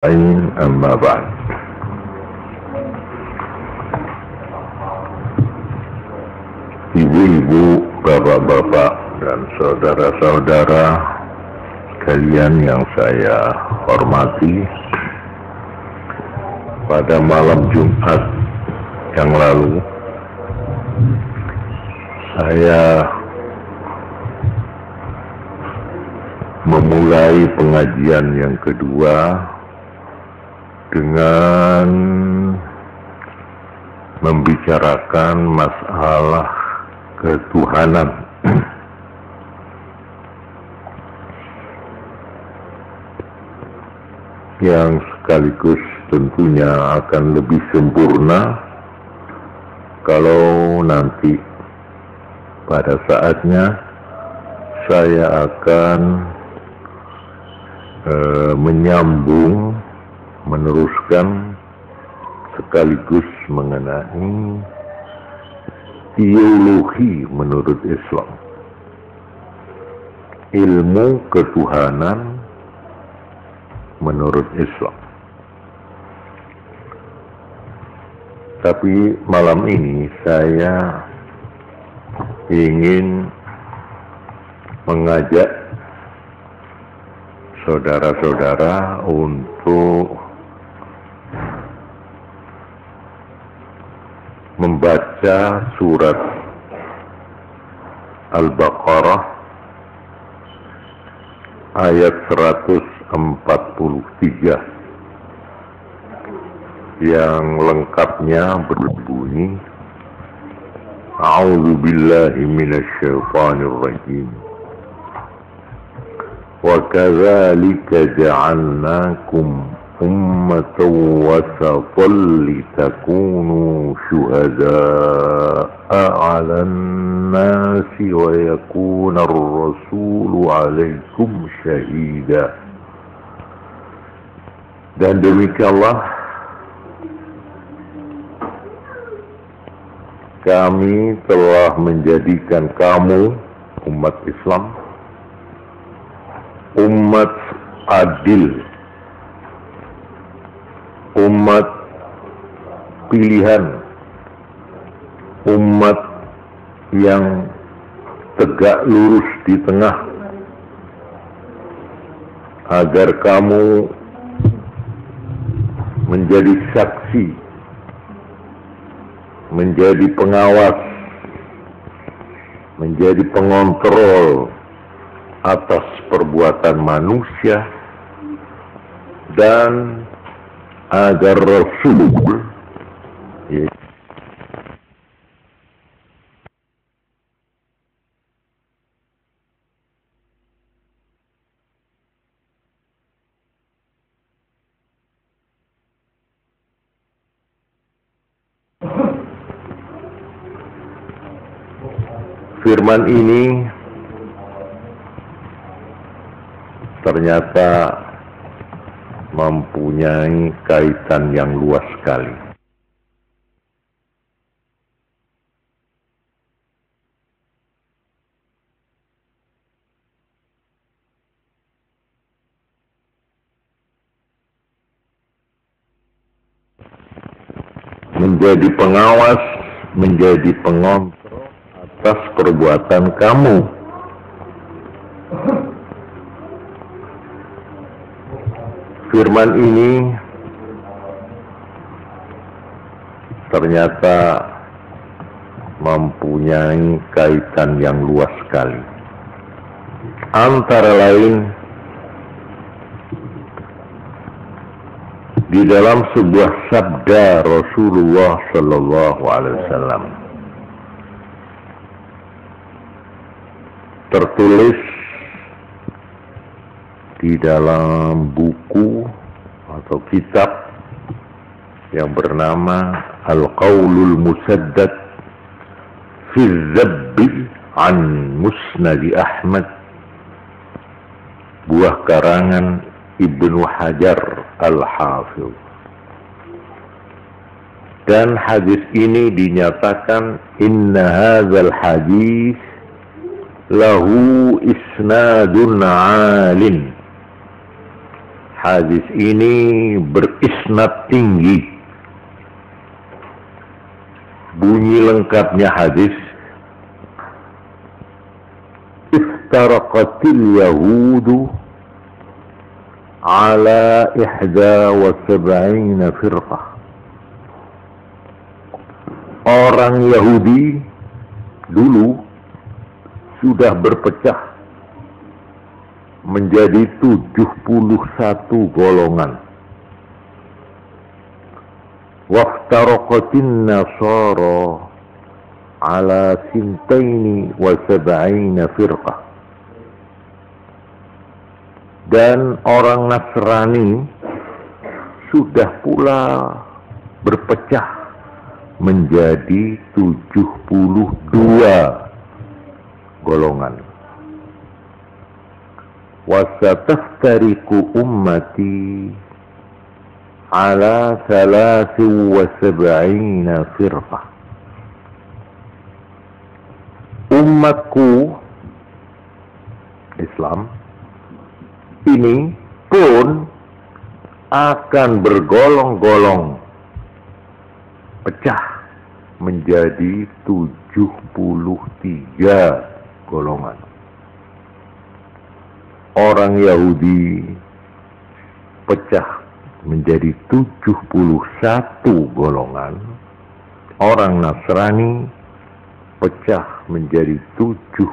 Amma ba'd. Ibu-ibu, bapak-bapak, dan saudara-saudara kalian yang saya hormati, pada malam Jumat yang lalu saya memulai pengajian yang kedua dengan membicarakan masalah ketuhanan. Yang sekaligus tentunya akan lebih sempurna kalau nanti pada saatnya saya akan meneruskan sekaligus mengenai teologi menurut Islam, ilmu ketuhanan menurut Islam. Tapi malam ini saya ingin mengajak saudara-saudara untuk membaca surat Al-Baqarah ayat 143 yang lengkapnya berbunyi, A'udzu billahi minasyaitonir rajim. Wa kadzalika ja'alnakum ummatan wasatan litakunu syuhada'a 'alan nasi wa yakuna ar-rasulu 'alaikum syahida. Dan demikianlah kami telah menjadikan kamu umat Islam umat adil, umat pilihan, umat yang tegak lurus di tengah, agar kamu menjadi saksi, menjadi pengawas, menjadi pengontrol atas perbuatan manusia, dan agar Rasul firman ini ternyata mempunyai kaitan yang luas sekali. Menjadi pengawas, menjadi pengontrol atas perbuatan kamu. Firman ini ternyata mempunyai kaitan yang luas sekali. Antara lain, di dalam sebuah sabda Rasulullah Sallallahu Alaihi Wasallam tertulis di dalam buku atau kitab yang bernama Al-Qaulul Musaddad fi Zabbi an Musnad Ahmad, buah karangan Ibnu Hajar Al-Hafidh. Dan hadis ini dinyatakan inna hadzal hadis lahu isnadun 'alin. Hadis ini berisnad tinggi. Bunyi lengkapnya hadis: iftaraqatil yahudu ala 71 firqah. Orang Yahudi dulu sudah berpecah menjadi 71 golongan. Waftaraqatin nasara ala 72 firqah. Dan orang Nasrani sudah pula berpecah menjadi 72 golongan. Wasataftariku ummati ala 73 firqah. Umatku Islam ini pun akan bergolong-golong, pecah menjadi 73 golongan. Orang Yahudi pecah menjadi 71 golongan. Orang Nasrani pecah menjadi 72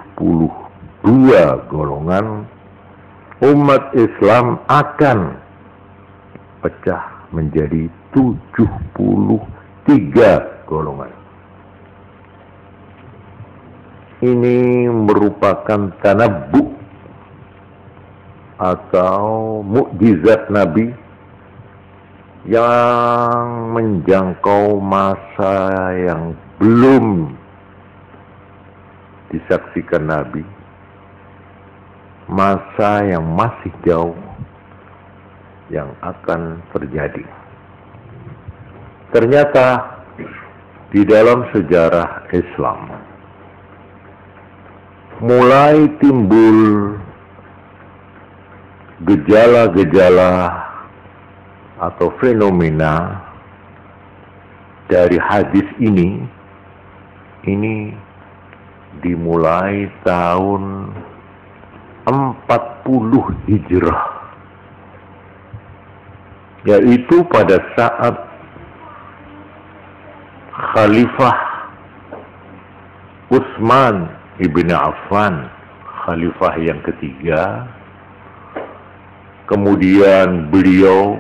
golongan. Umat Islam akan pecah menjadi 73 golongan. Ini merupakan tanabbu atau mukjizat Nabi yang menjangkau masa yang belum disaksikan Nabi, masa yang masih jauh yang akan terjadi. Ternyata di dalam sejarah Islam mulai timbul gejala-gejala atau fenomena dari hadis ini dimulai tahun 40 Hijrah, yaitu pada saat Khalifah Utsman ibn Affan, Khalifah yang ketiga. Kemudian beliau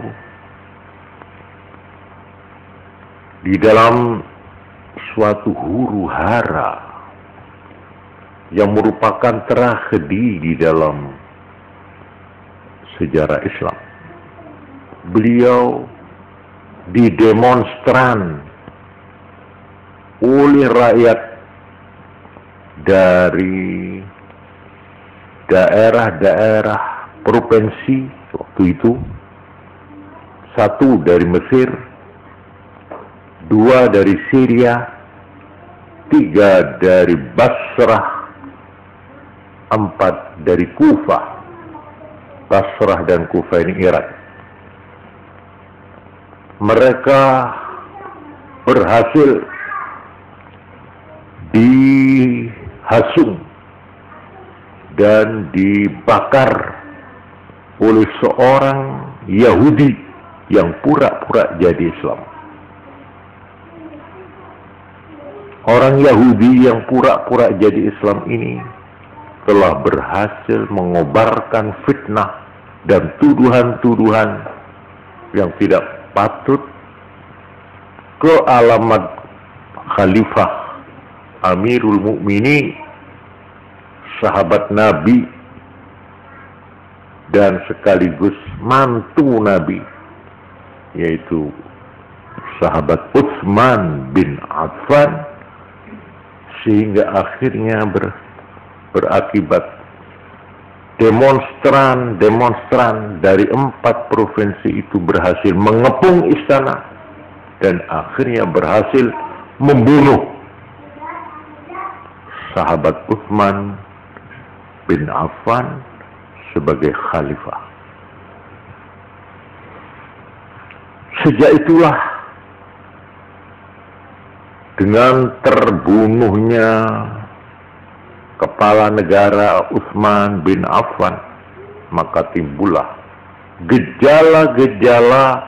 di dalam suatu huru-hara yang merupakan tragedi di dalam sejarah Islam. Beliau didemonstran oleh rakyat dari daerah-daerah provinsi waktu itu, satu dari Mesir, dua dari Syria, tiga dari Basrah, empat dari Kufah. Basrah dan Kufah ini Irak. Mereka berhasil dihasung dan dibakar oleh seorang Yahudi yang pura-pura jadi Islam. Orang Yahudi yang pura-pura jadi Islam ini telah berhasil mengobarkan fitnah dan tuduhan-tuduhan yang tidak patut ke alamat Khalifah Amirul Mukminin, sahabat Nabi dan sekaligus mantu Nabi, yaitu sahabat Utsman bin Affan, sehingga akhirnya berakibat demonstran dari 4 provinsi itu berhasil mengepung istana dan akhirnya berhasil membunuh sahabat Utsman bin Affan sebagai khalifah. Sejak itulah dengan terbunuhnya kepala negara Utsman bin Affan, maka timbullah gejala-gejala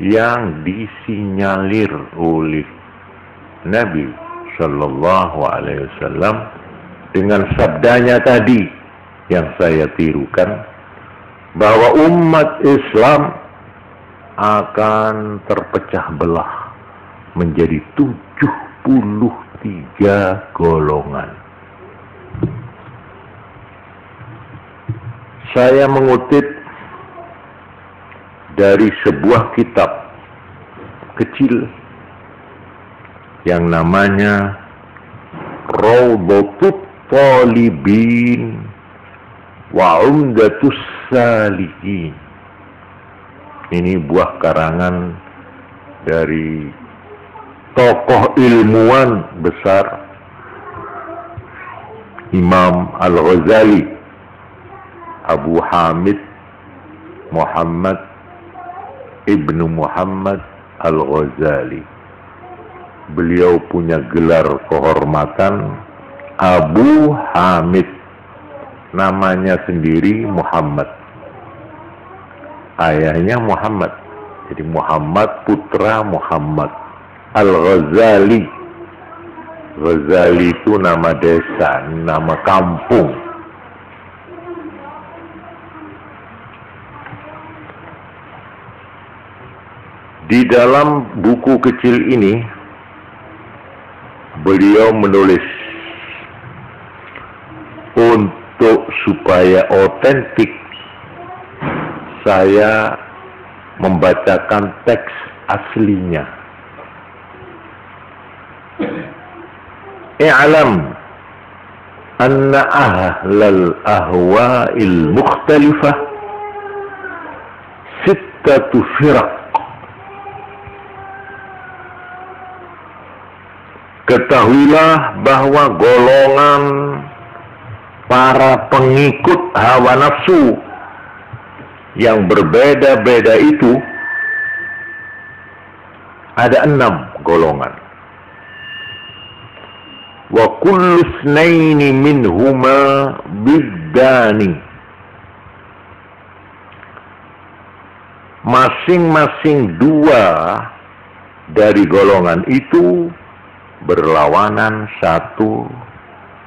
yang disinyalir oleh Nabi Shallallahu Alaihi Wasallam dengan sabdanya tadi yang saya tirukan, bahwa umat Islam akan terpecah belah menjadi 73 golongan. Saya mengutip dari sebuah kitab kecil yang namanya Rawdatut Talibin wa Umdatus Salikin. Ini buah karangan dari tokoh ilmuwan besar Imam Al-Ghazali, Abu Hamid Muhammad Ibnu Muhammad Al-Ghazali. Beliau punya gelar kehormatan Abu Hamid, namanya sendiri Muhammad, ayahnya Muhammad, jadi Muhammad putra Muhammad. Al-Ghazali, Ghazali itu nama desa, nama kampung. Di dalam buku kecil ini beliau menulis, untuk supaya otentik saya membacakan teks aslinya. I'lam anna ahlal ahwa'il mukhtalifah sittatu firaq. Ketahuilah bahwa golongan para pengikut hawa nafsu yang berbeda-beda itu ada 6 golongan. Wa kullu itsnaini minhuma biddani. Masing-masing 2 dari golongan itu berlawanan satu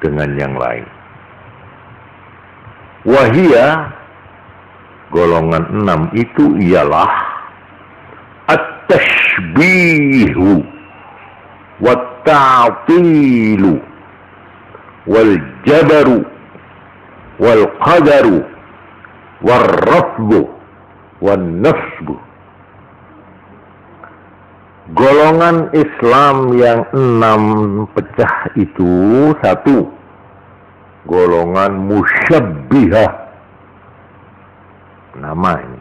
dengan yang lain. Wahia, golongan 6 itu ialah at-tashbihu wat-ta'tilu wal-jabaru wal-qadaru wal-rafdu wal-nasbu. Golongan Islam yang 6 pecah itu: 1, golongan musyabbihah, nama ini.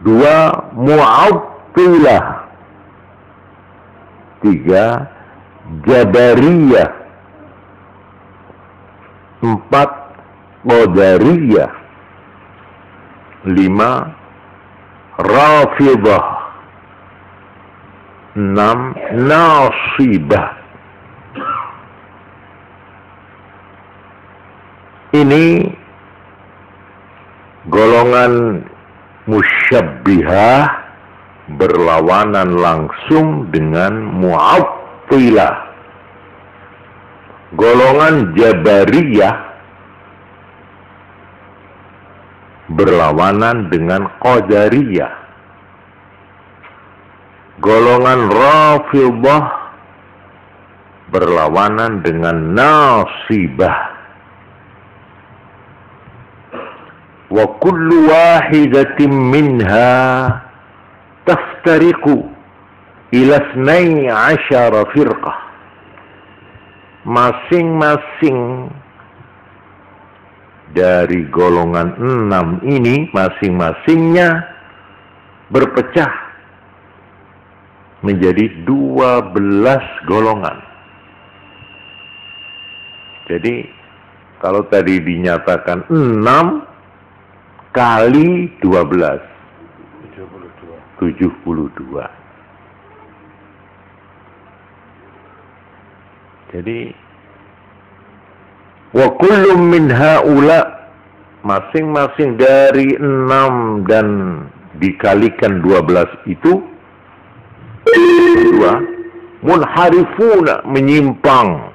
2, mu'attilah. 3, jabariyah. 4, qadariyah. 5, rafidah. 6, nasibah. Ini golongan musyabbihah berlawanan langsung dengan mu'attilah. Golongan jabariyah berlawanan dengan qadariyah. Golongan Rafidhah berlawanan dengan nasibah. Wa kullu wahidatin minha taftariqu ila 12 firqah. Masing-masing dari golongan 6 ini, masing-masingnya berpecah menjadi 12 golongan. Jadi kalau tadi dinyatakan 6 kali 12, 72. Jadi wa kullu min haula, masing-masing dari 6 dan dikalikan 12 itu 2, munharifuna, menyimpang,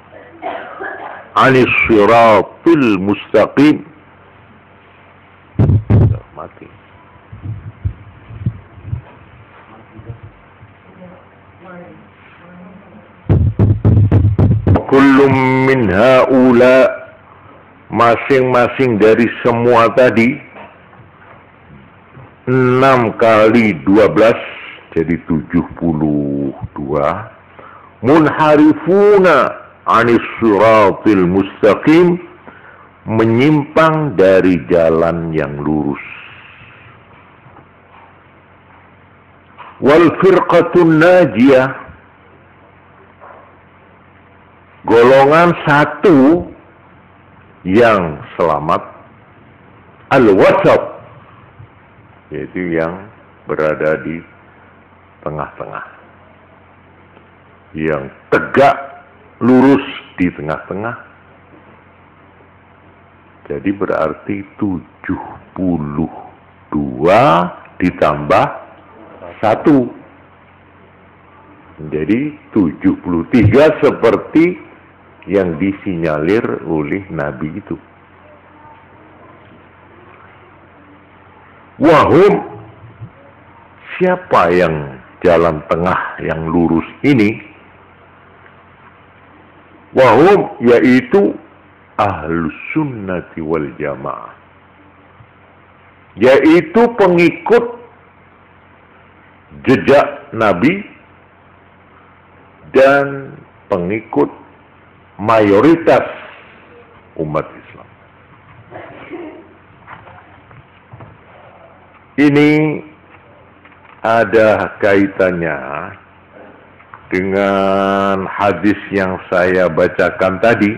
anis siratil mustaqim, mati. Kullum min haula, masing-masing dari semua tadi 6 kali 12 jadi 72, munharifuna anis siratil mustaqim, menyimpang dari jalan yang lurus. Wal firqatun najiyah, golongan satu yang selamat, al-wasat, yaitu yang berada di tengah-tengah, yang tegak lurus di tengah-tengah. Jadi berarti 72 ditambah 1 menjadi 73, seperti yang disinyalir oleh Nabi itu. Wahum, siapa yang jalan tengah yang lurus ini? Wahum, yaitu ahlus sunnati wal jamaah, yaitu pengikut jejak Nabi dan pengikut mayoritas umat Islam. Ini ada kaitannya dengan hadis yang saya bacakan tadi.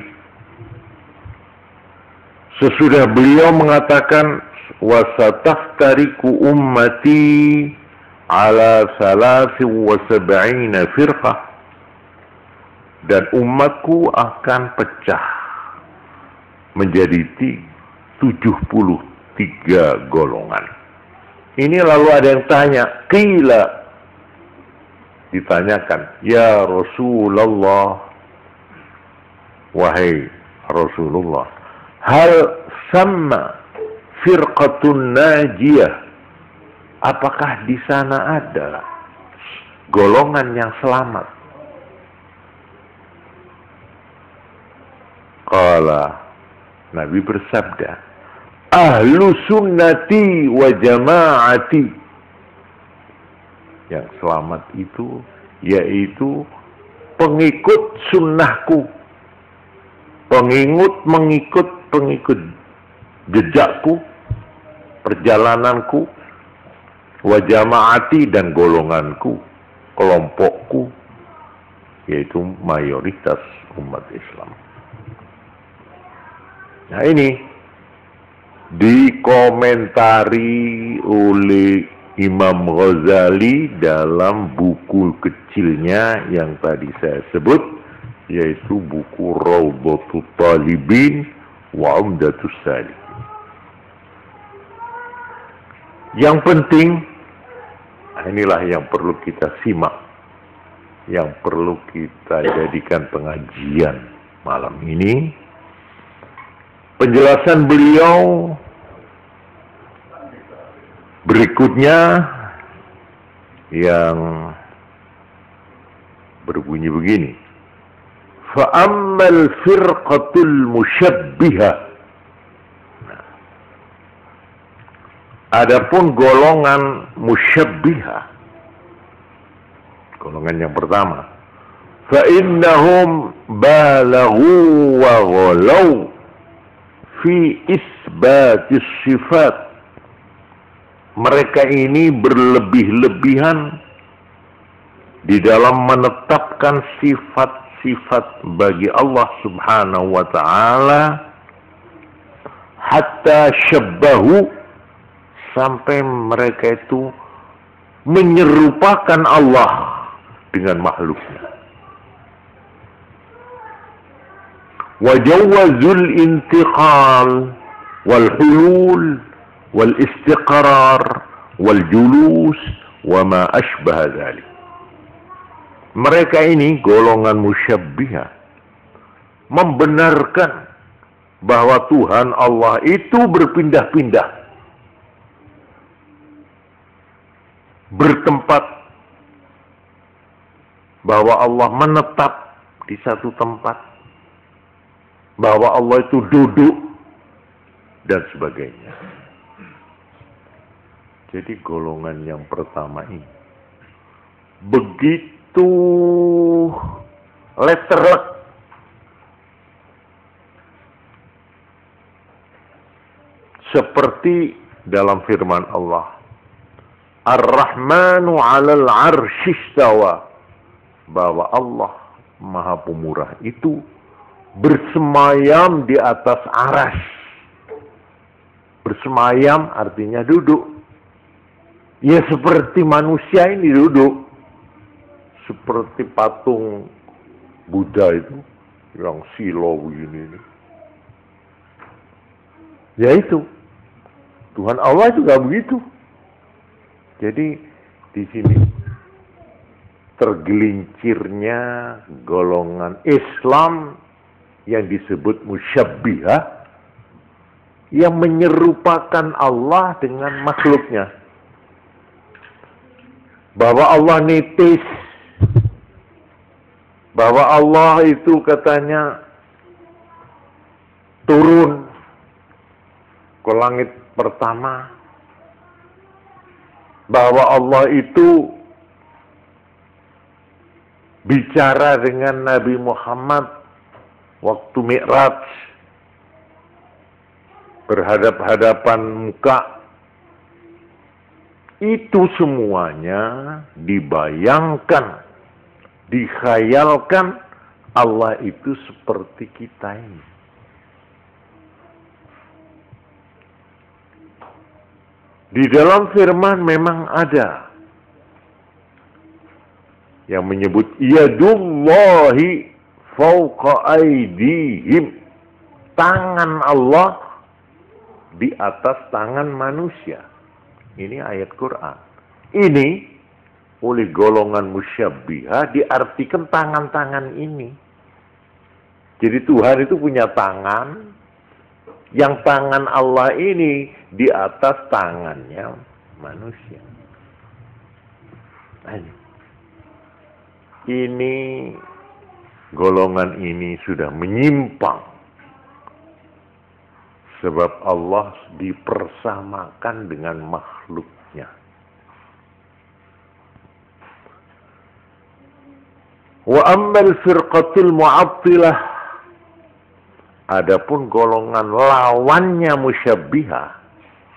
Sesudah beliau mengatakan, wasataftariku ummati ala 73 firqah, dan umatku akan pecah menjadi 73 golongan. Ini lalu ada yang tanya, qila, ditanyakan, ya Rasulullah, wahai Rasulullah, hal sama firqatun najiyah, apakah di sana ada golongan yang selamat? Qala, Nabi bersabda, ahlu sunnati wa jamaati, yang selamat itu yaitu pengikut sunnahku, pengikut jejakku, perjalananku, wa jamaati, dan golonganku, kelompokku, yaitu mayoritas umat Islam. Nah, ini dikomentari oleh Imam Ghazali dalam buku kecilnya yang tadi saya sebut, yaitu buku Rawdatul Talibin wa Umdatus Salikin. Yang penting, inilah yang perlu kita simak, yang perlu kita jadikan pengajian malam ini. Penjelasan beliau berikutnya yang berbunyi begini. Fa'ammal firqatul musyabbihah. Nah, adapun golongan musyabbihah, golongan yang pertama, fa'innahum balaghu wa ghalaw fi isbatis sifat. Mereka ini berlebih-lebihan di dalam menetapkan sifat-sifat bagi Allah Subhanahu wa ta'ala, hatta syabbahu, sampai mereka itu menyerupakan Allah dengan makhluknya. Wajawazul intiqal wal hulul wal istiqrar wal julus wa ma ashbaha dzalik. Mereka ini golongan musyabbihah membenarkan bahwa Tuhan Allah itu berpindah-pindah, bertempat, bahwa Allah menetap di satu tempat, bahwa Allah itu duduk, dan sebagainya. Jadi golongan yang pertama ini begitu letterlek, seperti dalam firman Allah, Ar-Rahmanu 'alal 'arsy istawa, bahwa Allah Maha Pemurah itu bersemayam di atas aras. Bersemayam artinya duduk. Ya seperti manusia ini duduk. Seperti patung Buddha itu yang silo begini. Ya itu. Tuhan Allah juga begitu. Jadi di sini tergelincirnya golongan Islam yang disebut musyabbihah, yang menyerupakan Allah dengan makhluknya. Bahwa Allah nitis, bahwa Allah itu katanya turun ke langit pertama, bahwa Allah itu bicara dengan Nabi Muhammad waktu Mi'raj, berhadap-hadapan muka. Itu semuanya dibayangkan, dikhayalkan Allah itu seperti kita ini. Di dalam firman memang ada yang menyebut yadullahi fawqa aydihim, tangan Allah di atas tangan manusia. Ini ayat Quran. Ini oleh golongan musyabbihah diartikan tangan-tangan ini. Jadi Tuhan itu punya tangan, yang tangan Allah ini di atas tangannya manusia. Ini golongan ini sudah menyimpang. Sebab Allah dipersamakan dengan makhluknya. Wa ammal firqatul mu'attilah, adapun golongan lawannya musyabbihah,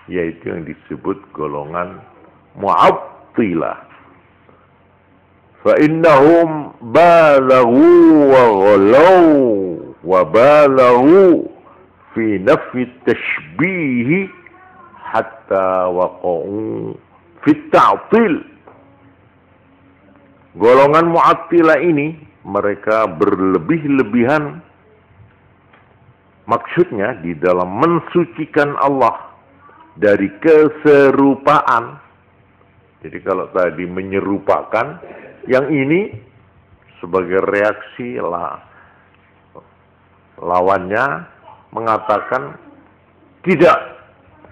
yaitu yang disebut golongan mu'attilah. Fa innahum balaghu wa ghalaw wa balaghu fi nafi tashbih hatta waqa'u fi ta'til. Golongan mu'attilah ini mereka berlebih-lebihan, maksudnya di dalam mensucikan Allah dari keserupaan. Jadi kalau tadi menyerupakan, yang ini sebagai reaksi lawannya mengatakan tidak,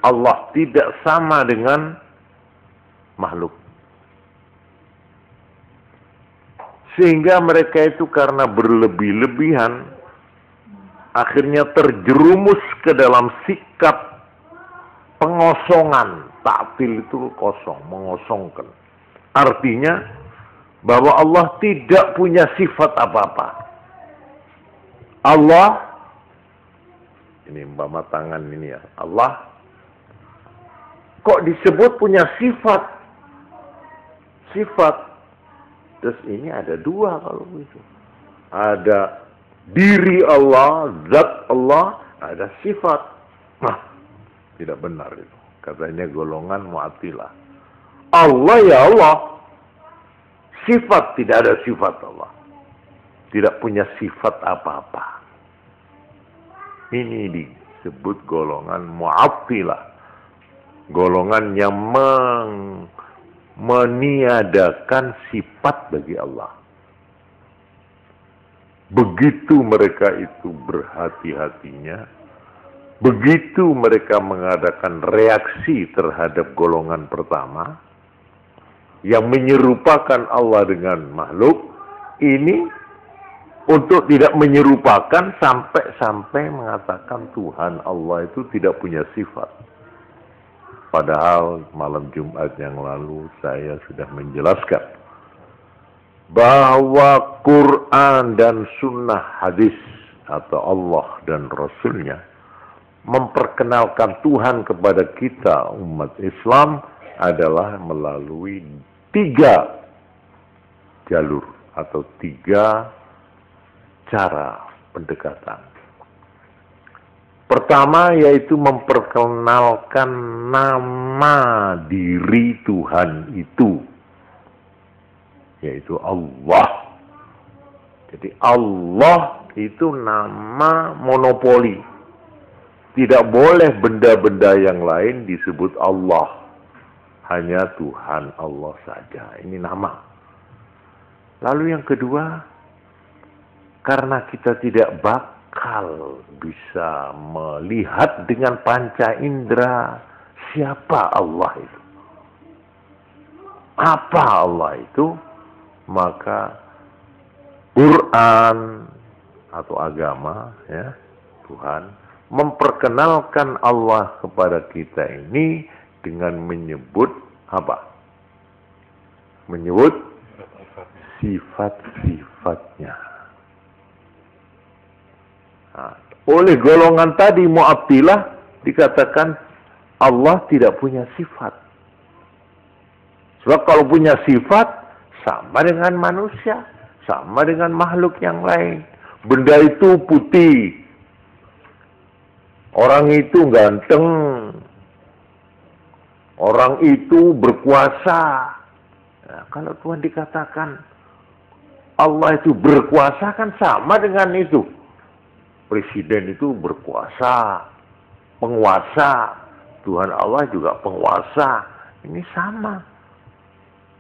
Allah tidak sama dengan makhluk. Sehingga mereka itu karena berlebih-lebihan akhirnya terjerumus ke dalam sikap pengosongan. Ta'til itu kosong, mengosongkan. Artinya bahwa Allah tidak punya sifat apa-apa. Allah, ini umpama tangan ini ya, Allah kok disebut punya sifat? Sifat. Terus ini ada dua kalau begitu. Ada diri Allah, zat Allah, ada sifat. Nah, tidak benar itu. Katanya golongan mu'attilah. Allah ya Allah. Sifat, tidak ada sifat Allah. Tidak punya sifat apa-apa. Ini disebut golongan Mu'attilah. Golongan yang meniadakan sifat bagi Allah. Begitu mereka itu berhati-hatinya, begitu mereka mengadakan reaksi terhadap golongan pertama, yang menyerupakan Allah dengan makhluk, ini untuk tidak menyerupakan sampai mengatakan Tuhan Allah itu tidak punya sifat. Padahal malam Jumat yang lalu saya sudah menjelaskan bahwa Quran dan Sunnah hadis atau Allah dan Rasulnya memperkenalkan Tuhan kepada kita umat Islam adalah melalui 3 jalur atau 3 cara pendekatan. Pertama yaitu memperkenalkan nama diri Tuhan itu, yaitu Allah. Jadi Allah itu nama monopoli. Tidak boleh benda-benda yang lain disebut Allah. Hanya Tuhan Allah saja. Ini nama. Lalu yang kedua, karena kita tidak bakal bisa melihat dengan panca indera siapa Allah itu. Apa Allah itu? Maka Quran atau agama, ya, Tuhan memperkenalkan Allah kepada kita ini dengan menyebut apa? Menyebut sifat-sifatnya. Nah, oleh golongan tadi Mu'attilah dikatakan Allah tidak punya sifat. Sebab kalau punya sifat sama dengan manusia, sama dengan makhluk yang lain. Benda itu putih, orang itu ganteng, orang itu berkuasa. Nah, kalau Tuhan dikatakan Allah itu berkuasa kan sama dengan itu. Presiden itu berkuasa, penguasa. Tuhan Allah juga penguasa. Ini sama.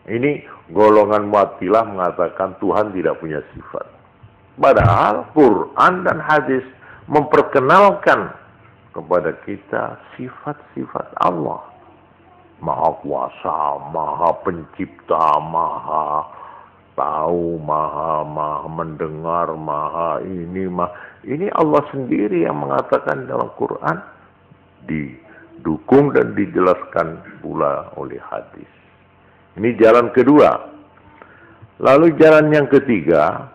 Ini golongan Mu'attilah mengatakan Tuhan tidak punya sifat. Padahal Quran dan hadis memperkenalkan kepada kita sifat-sifat Allah. Maha kuasa, maha pencipta, maha tahu, maha mendengar, maha ini, ini Allah sendiri yang mengatakan dalam Quran, didukung dan dijelaskan pula oleh hadis. Ini jalan kedua. Lalu jalan yang ketiga,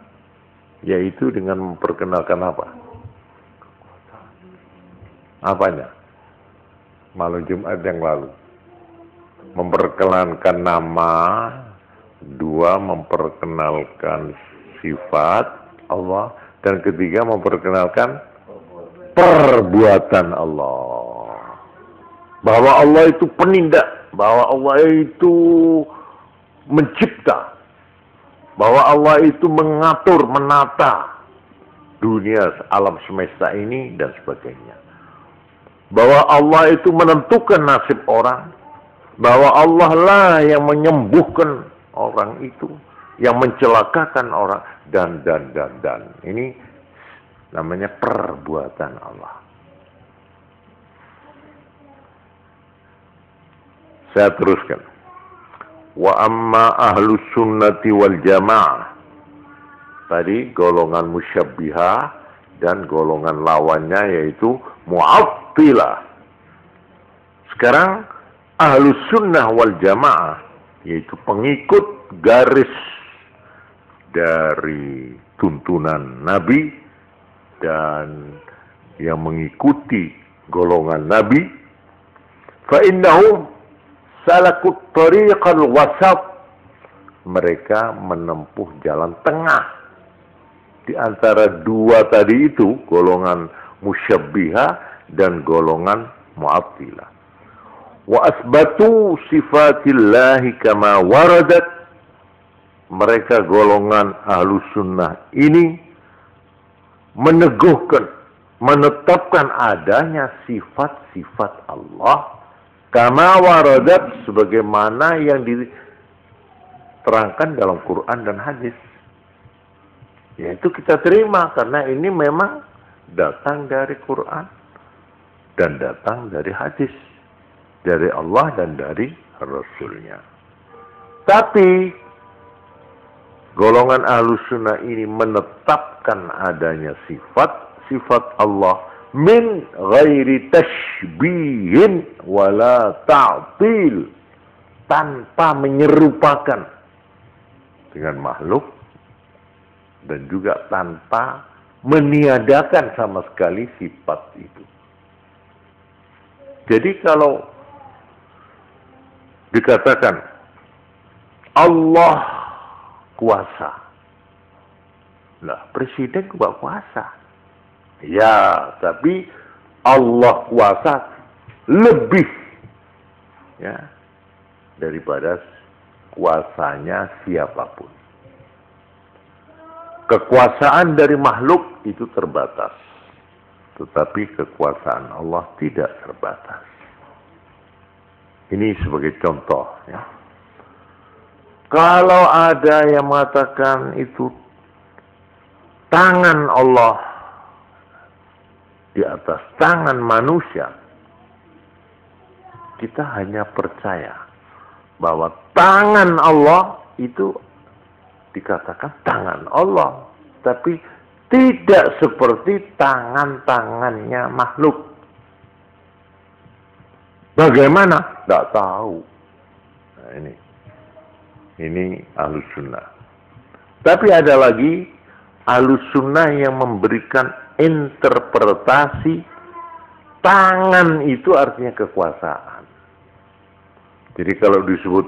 yaitu dengan memperkenalkan apa? Apanya? Malam Jumat yang lalu. Memperkenalkan nama, 2 memperkenalkan sifat Allah, dan ketiga memperkenalkan perbuatan Allah. Bahwa Allah itu penindak, bahwa Allah itu mencipta, bahwa Allah itu mengatur, menata dunia alam semesta ini dan sebagainya. Bahwa Allah itu menentukan nasib orang, bahwa Allah lah yang menyembuhkan orang itu, yang mencelakakan orang, dan. Ini namanya perbuatan Allah. Saya teruskan. Wa amma ahlus sunnati wal jamaah. Tadi golongan musyabbihah dan golongan lawannya yaitu Mu'attilah. Sekarang ahlus sunnah wal jamaah, yaitu pengikut garis dari tuntunan Nabi dan yang mengikuti golongan Nabi, fa innahum salakut tariqal wasat. Mereka menempuh jalan tengah di antara 2 tadi itu, golongan musyabbihah dan golongan Mu'attilah. Wa asbatu sifatillahi kama waradat. Mereka golongan Ahlus Sunnah ini meneguhkan, menetapkan adanya sifat-sifat Allah kama waradat, sebagaimana yang diterangkan dalam Quran dan hadis. Yaitu kita terima karena ini memang datang dari Quran dan datang dari hadis, dari Allah dan dari Rasulnya. Tapi golongan Ahlus Sunnah ini menetapkan adanya sifat Allah min ghairi tashbihin wala ta'til, tanpa menyerupakan dengan makhluk dan juga tanpa meniadakan sama sekali sifat itu. Jadi kalau dikatakan Allah kuasa, lah presiden juga kuasa. Ya, tapi Allah kuasa lebih ya daripada kuasanya siapapun. Kekuasaan dari makhluk itu terbatas, tetapi kekuasaan Allah tidak terbatas. Ini sebagai contoh ya. Kalau ada yang mengatakan itu tangan Allah di atas tangan manusia, kita hanya percaya bahwa tangan Allah itu dikatakan tangan Allah, tapi tidak seperti tangan-tangannya makhluk. Bagaimana? Tidak tahu. Nah, ini Ahlus Sunnah. Tapi ada lagi Ahlus Sunnah yang memberikan interpretasi tangan itu artinya kekuasaan. Jadi kalau disebut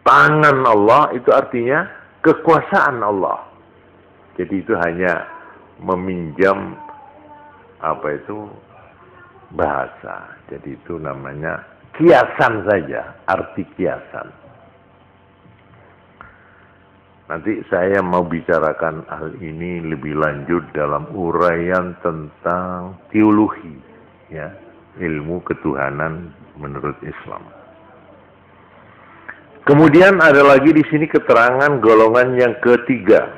tangan Allah itu artinya kekuasaan Allah. Jadi itu hanya meminjam bahasa. Jadi itu namanya kiasan saja, arti kiasan. Nanti saya mau bicarakan hal ini lebih lanjut dalam uraian tentang teologi, ya, ilmu ketuhanan menurut Islam. Kemudian ada lagi di sini keterangan golongan yang ketiga.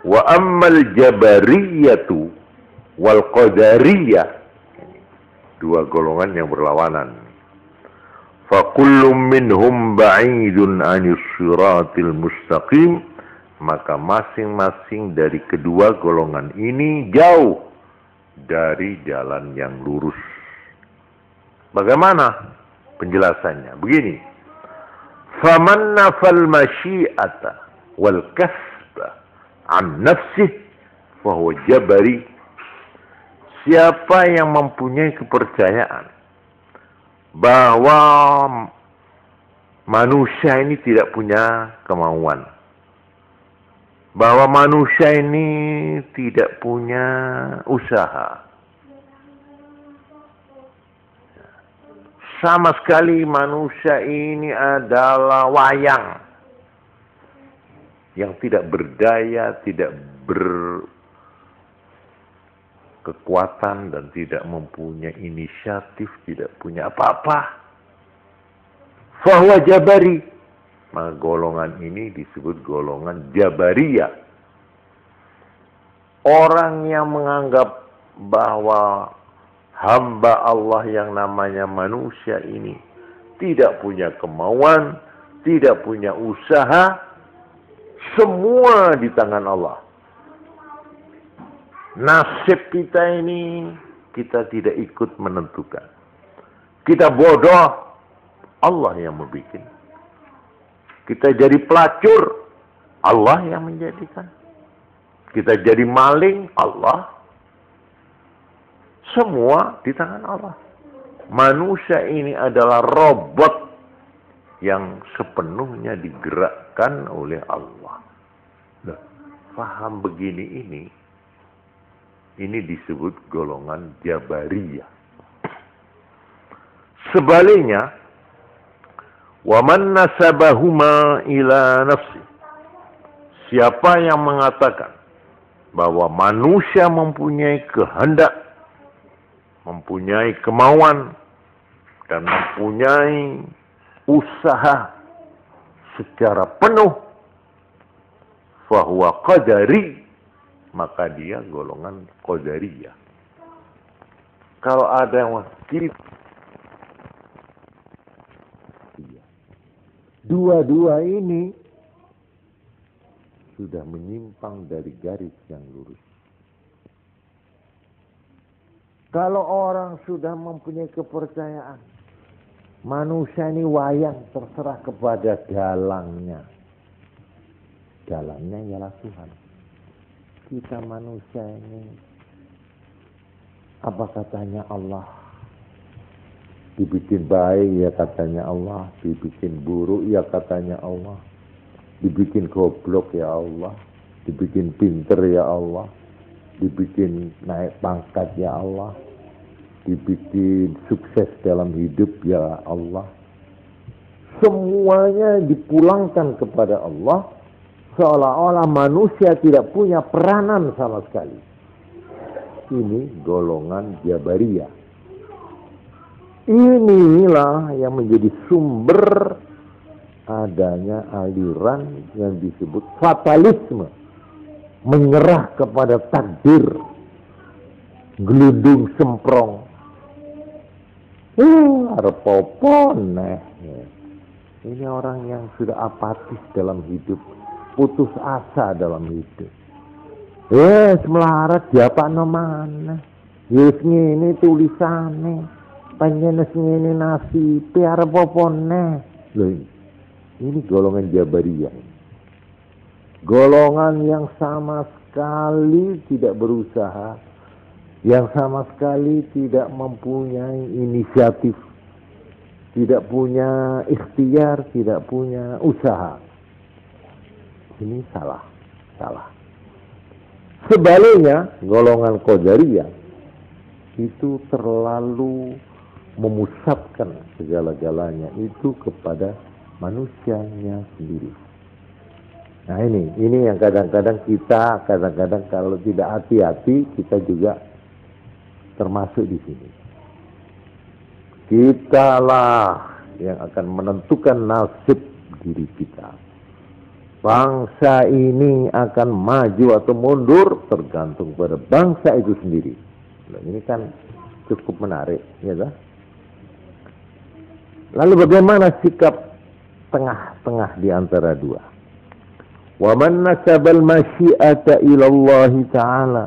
Wa ammal jabariyatu wal qadariyah. Dua golongan yang berlawanan. Fa kullum minhum ba'idun 'anil shiratil mustaqim. Maka masing-masing dari kedua golongan ini jauh dari jalan yang lurus. Bagaimana penjelasannya? Begini. Faman nafal masyi'ata wal kasba an nafsih fahuwa jabari. Siapa yang mempunyai kepercayaan bahwa manusia ini tidak punya kemauan, bahwa manusia ini tidak punya usaha, sama sekali manusia ini adalah wayang yang tidak berdaya, tidak berkekuatan dan tidak mempunyai inisiatif, tidak punya apa-apa. Fahuwa jabari. Maka golongan ini disebut golongan Jabariyah. Orang yang menganggap bahwa hamba Allah yang namanya manusia ini tidak punya kemauan, tidak punya usaha, semua di tangan Allah. Nasib kita ini kita tidak ikut menentukan. Kita bodoh, Allah yang membuat. Kita jadi pelacur, Allah yang menjadikan. Kita jadi maling, Allah. Semua di tangan Allah. Manusia ini adalah robot yang sepenuhnya digerakkan oleh Allah. Nah, paham begini ini disebut golongan Jabariyah. Sebaliknya, Wa man nasabahuma ila nafsi. Siapa yang mengatakan bahwa manusia mempunyai kehendak, mempunyai kemauan, dan mempunyai usaha secara penuh, fahuwa qadari, maka dia golongan qadariyah. Kalau ada yang kiri, dua-dua ini sudah menyimpang dari garis yang lurus. Kalau orang sudah mempunyai kepercayaan, manusia ini wayang terserah kepada dalangnya. Dalangnya ialah Tuhan. Kita manusia ini, apa katanya Allah? Dibikin baik ya katanya Allah, dibikin buruk ya katanya Allah. Dibikin goblok ya Allah, dibikin pinter ya Allah, dibikin naik pangkat ya Allah, dibikin sukses dalam hidup ya Allah. Semuanya dipulangkan kepada Allah, seolah-olah manusia tidak punya peranan sama sekali. Ini golongan Jabariyah. Inilah yang menjadi sumber adanya aliran yang disebut fatalisme, menyerah kepada takdir, gelundung semprong. Repopon. Ini orang yang sudah apatis dalam hidup, putus asa dalam hidup. Melarat diapakno maneh. Yes ngene tulisane, panjenengan ngene nasibe arep apa neh. Lho ini golongan Jabariyah. Golongan yang sama sekali tidak berusaha, yang sama sekali tidak mempunyai inisiatif, tidak punya ikhtiar, tidak punya usaha. Ini salah. Sebaliknya, golongan Qadariyah itu terlalu memusatkan segala-galanya itu kepada manusianya sendiri. Nah ini yang kadang-kadang kita kalau tidak hati-hati kita juga termasuk di sini. Kitalah yang akan menentukan nasib diri kita. Bangsa ini akan maju atau mundur tergantung pada bangsa itu sendiri. Nah, ini kan cukup menarik, ya kan? Lalu bagaimana sikap tengah-tengah di antara dua? Wa man nasabal masyiata ila Allah Ta'ala.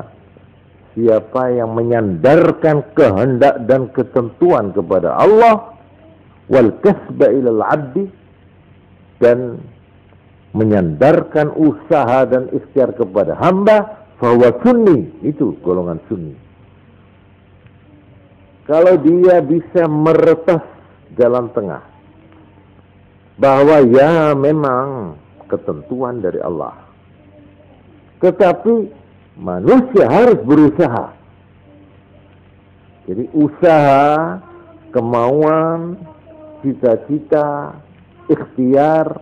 Siapa yang menyandarkan kehendak dan ketentuan kepada Allah, wal kasba ila al-'abdi, dan menyandarkan usaha dan ikhtiar kepada hamba, fahuwa sunni, itu golongan sunni. Kalau dia bisa meretas jalan tengah, bahwa ya memang ketentuan dari Allah, tetapi manusia harus berusaha. Jadi usaha, kemauan, cita-cita, ikhtiar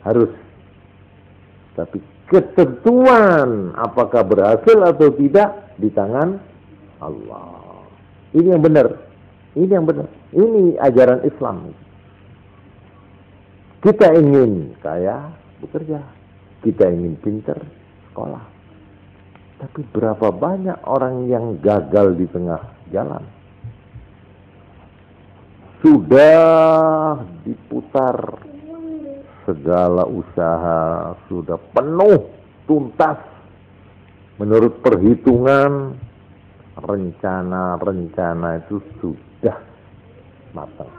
harus. Tapi ketentuan apakah berhasil atau tidak di tangan Allah. Ini yang benar. Ini ajaran Islam. Kita ingin kaya, bekerja. Kita ingin pintar, sekolah. Tapi berapa banyak orang yang gagal di tengah jalan? Sudah diputar segala usaha, sudah penuh, tuntas. Menurut perhitungan, rencana itu sudah matang.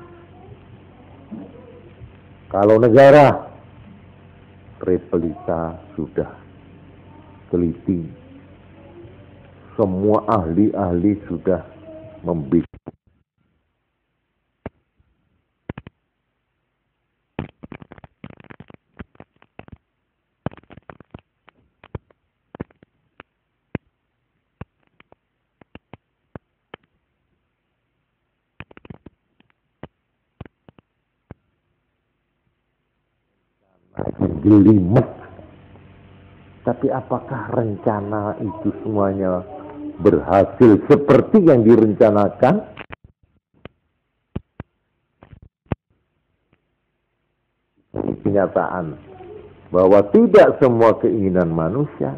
Kalau negara, Repelita sudah teliti. Semua ahli-ahli sudah membidik. menggelimet. Tapi apakah rencana itu semuanya berhasil seperti yang direncanakan? Kenyataan bahwa tidak semua keinginan manusia,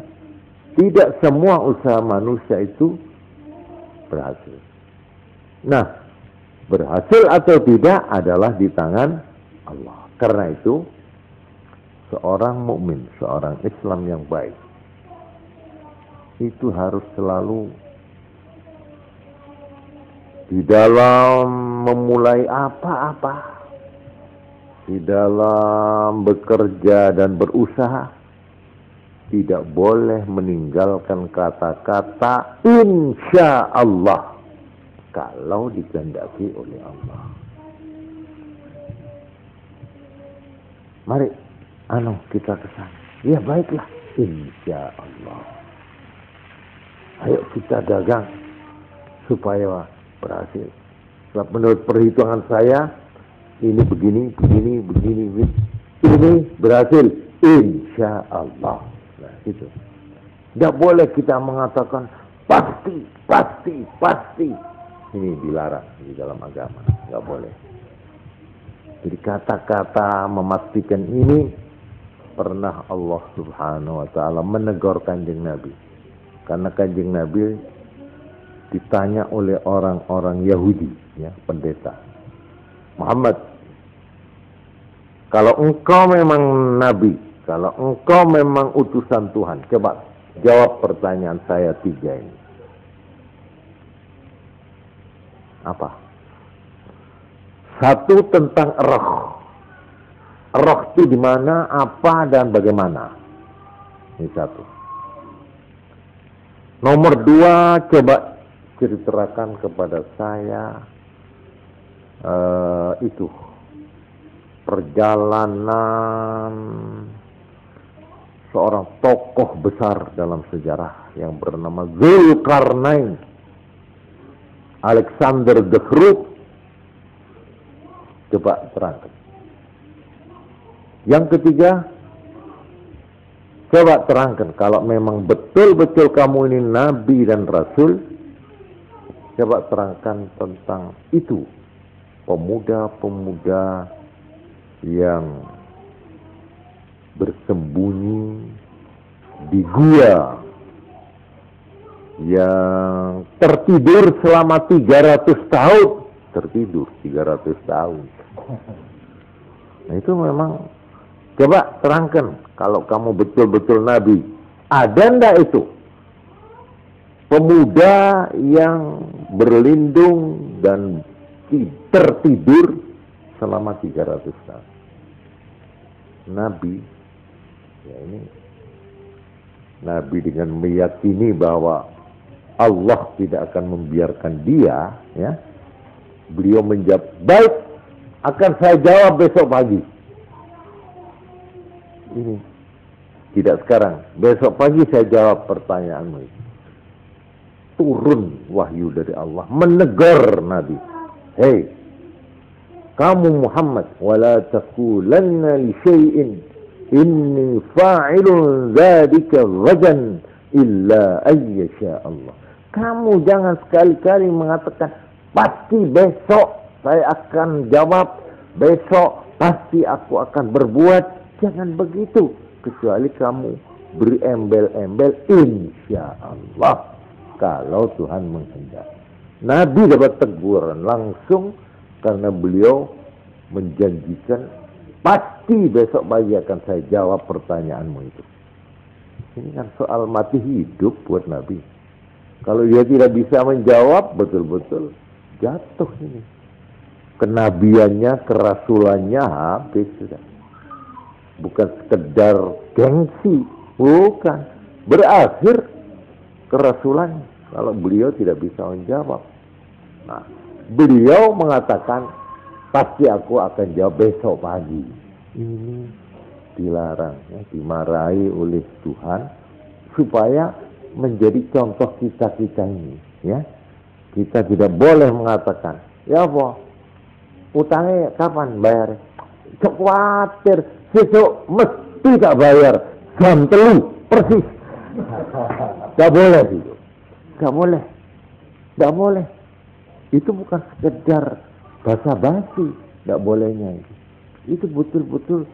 tidak semua usaha manusia itu berhasil. Nah, berhasil atau tidak adalah di tangan Allah. Karena itu, seorang mukmin, seorang Islam yang baik, itu harus selalu di dalam memulai apa-apa, di dalam bekerja dan berusaha, tidak boleh meninggalkan kata-kata insya Allah kalau dikehendaki oleh Allah. Mari, kita ke sana. Ya baiklah, insya Allah. Ayo kita dagang supaya berhasil. Sebab menurut perhitungan saya, ini begini. Ini berhasil, insya Allah. Nah, itu. Tidak boleh kita mengatakan pasti. Ini dilarang di dalam agama. Tidak boleh. Jadi kata-kata memastikan ini pernah Allah Subhanahu wa ta'ala menegur Kanjeng Nabi. Karena Kanjeng Nabi ditanya oleh orang-orang Yahudi, ya, pendeta. Muhammad, kalau engkau memang Nabi, kalau engkau memang utusan Tuhan, coba jawab pertanyaan saya 3 ini. Apa? 1 tentang roh. Roh itu di mana, apa, dan bagaimana. Ini 1. Nomor 2, coba ceritakan kepada saya itu perjalanan seorang tokoh besar dalam sejarah yang bernama Zulkarnain, Alexander the Great. Coba terangkan. Yang ketiga, coba terangkan kalau memang betul-betul kamu ini nabi dan rasul. Coba terangkan tentang itu, pemuda-pemuda yang bersembunyi di gua, yang tertidur selama 300 tahun. Tertidur 300 tahun. Nah, itu memang, coba terangkan kalau kamu betul-betul nabi. Ada enggak itu pemuda yang berlindung dan tertidur selama 300 tahun? Nabi, ya ini Nabi dengan meyakini bahwa Allah tidak akan membiarkan dia, ya. Beliau menjawab, baik, akan saya jawab besok pagi. Ini tidak sekarang, besok pagi saya jawab pertanyaanmu itu. Turun wahyu dari Allah menegur Nabi. Hei, kamu Muhammad, wala taqulanna li syai'in inni fa'ilun dzalika ghadan illa ayyasha Allah. Kamu jangan sekali-kali mengatakan pasti besok saya akan jawab, besok pasti aku akan berbuat. Jangan begitu, kecuali kamu beri embel-embel insya Allah kalau Tuhan menghendaki. Nabi dapat teguran langsung karena beliau menjanjikan pasti besok pagi akan saya jawab pertanyaanmu itu. Ini kan soal mati hidup buat Nabi. Kalau dia tidak bisa menjawab, betul-betul jatuh ini. Kenabiannya, kerasulannya habis sudah. Bukan sekedar gengsi, bukan. Berakhir kerasulannya kalau beliau tidak bisa menjawab. Nah, beliau mengatakan pasti aku akan jawab besok pagi. Ini dilarang, ya, dimarahi oleh Tuhan supaya menjadi contoh kita ini, ya. Kita tidak boleh mengatakan, ya apa, utangnya kapan bayar? Khawatir besok mesti mesti tak bayar jam 3 persis. Gak boleh itu. Gak boleh. Gak boleh. Itu bukan sekedar basa-basi. Gak bolehnya itu. Itu betul-betul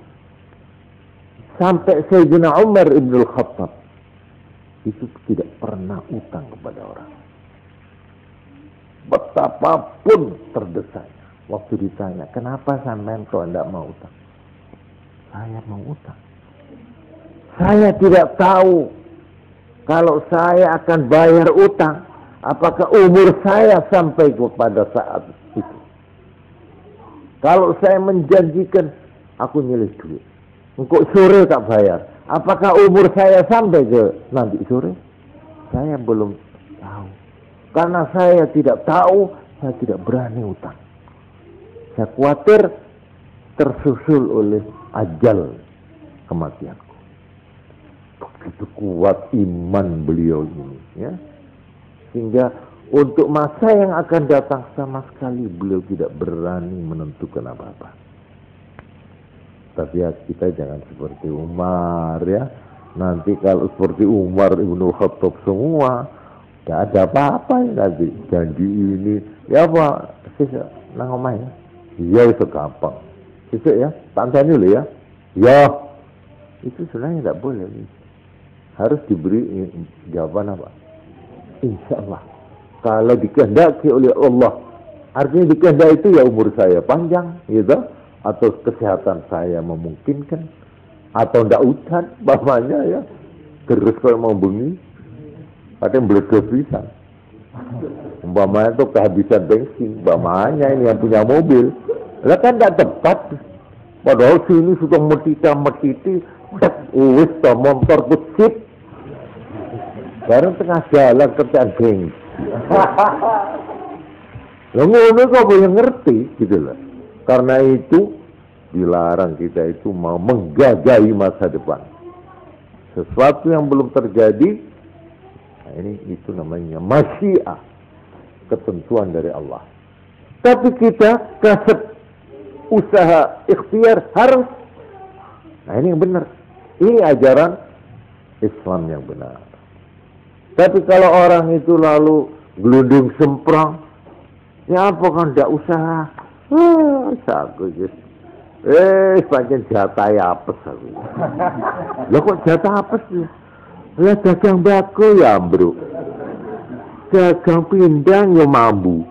sampai Sayyidina Umar Ibn Khattab itu tidak pernah utang kepada orang. Betapapun terdesanya. Waktu ditanya, kenapa sampean kok tidak mau utang? Saya mau utang. Saya tidak tahu kalau saya akan bayar utang, apakah umur saya sampai kepada saat itu. Kalau saya menjanjikan, aku nyilih duit, engkau sore tak bayar, apakah umur saya sampai ke nanti sore? Saya belum tahu. Karena saya tidak tahu, saya tidak berani utang. Saya khawatir tersusul oleh ajal kematianku. Begitu kuat iman beliau ini, ya. Sehingga untuk masa yang akan datang sama sekali beliau tidak berani menentukan apa-apa. Tapi ya kita jangan seperti Umar, ya. Nanti kalau seperti Umar Ibn Khattab semua, tidak ada apa-apa ya nanti. Janji ini, ya apa? Sisa nang omah ya. Iya itu gampang. Sisa ya, tantang dulu ya. Ya, itu sebenarnya tidak boleh. Harus diberi jawaban apa? Insya Allah. Kalau dikehendaki oleh Allah, artinya dikehendaki itu ya umur saya panjang, gitu, atau kesehatan saya memungkinkan, atau tidak hujan, bapaknya ya, terus kalau mau bengi, kadang beledos bisa. Umpamanya itu kehabisan bensin, umpamanya ini yang punya mobil, lah kan tidak tepat. Padahal sini sudah metiti, wis motor kecil. Barang tengah jalan kerjaan bensin. Lah ngono kok boleh ngerti gitu loh. Karena itu dilarang kita itu mau menggagahi masa depan. Sesuatu yang belum terjadi, nah ini itu namanya masyiah, ketentuan dari Allah. Tapi kita kasih usaha ikhtiar harus. Nah ini yang benar. Ini ajaran Islam yang benar. Tapi kalau orang itu lalu gelundung semprong, ya apa kan tidak usaha? Saku just. Pancen jatah apes aku. Lah kok jatah apes ya? Lah dagang bako ya, Bro. Dagang pindang ya mambu.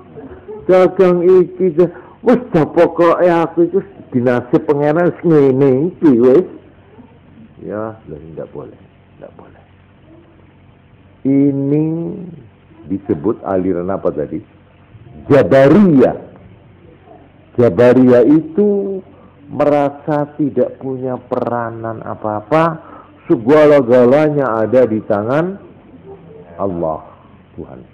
Dagang iki wis pokoke aku itu dinasib pangeran ngene iki wis. Ya, tidak boleh, tidak boleh. Ini disebut aliran apa tadi? Jabariyah. Jabariyah itu merasa tidak punya peranan apa-apa, segala-galanya ada di tangan Allah, Tuhan.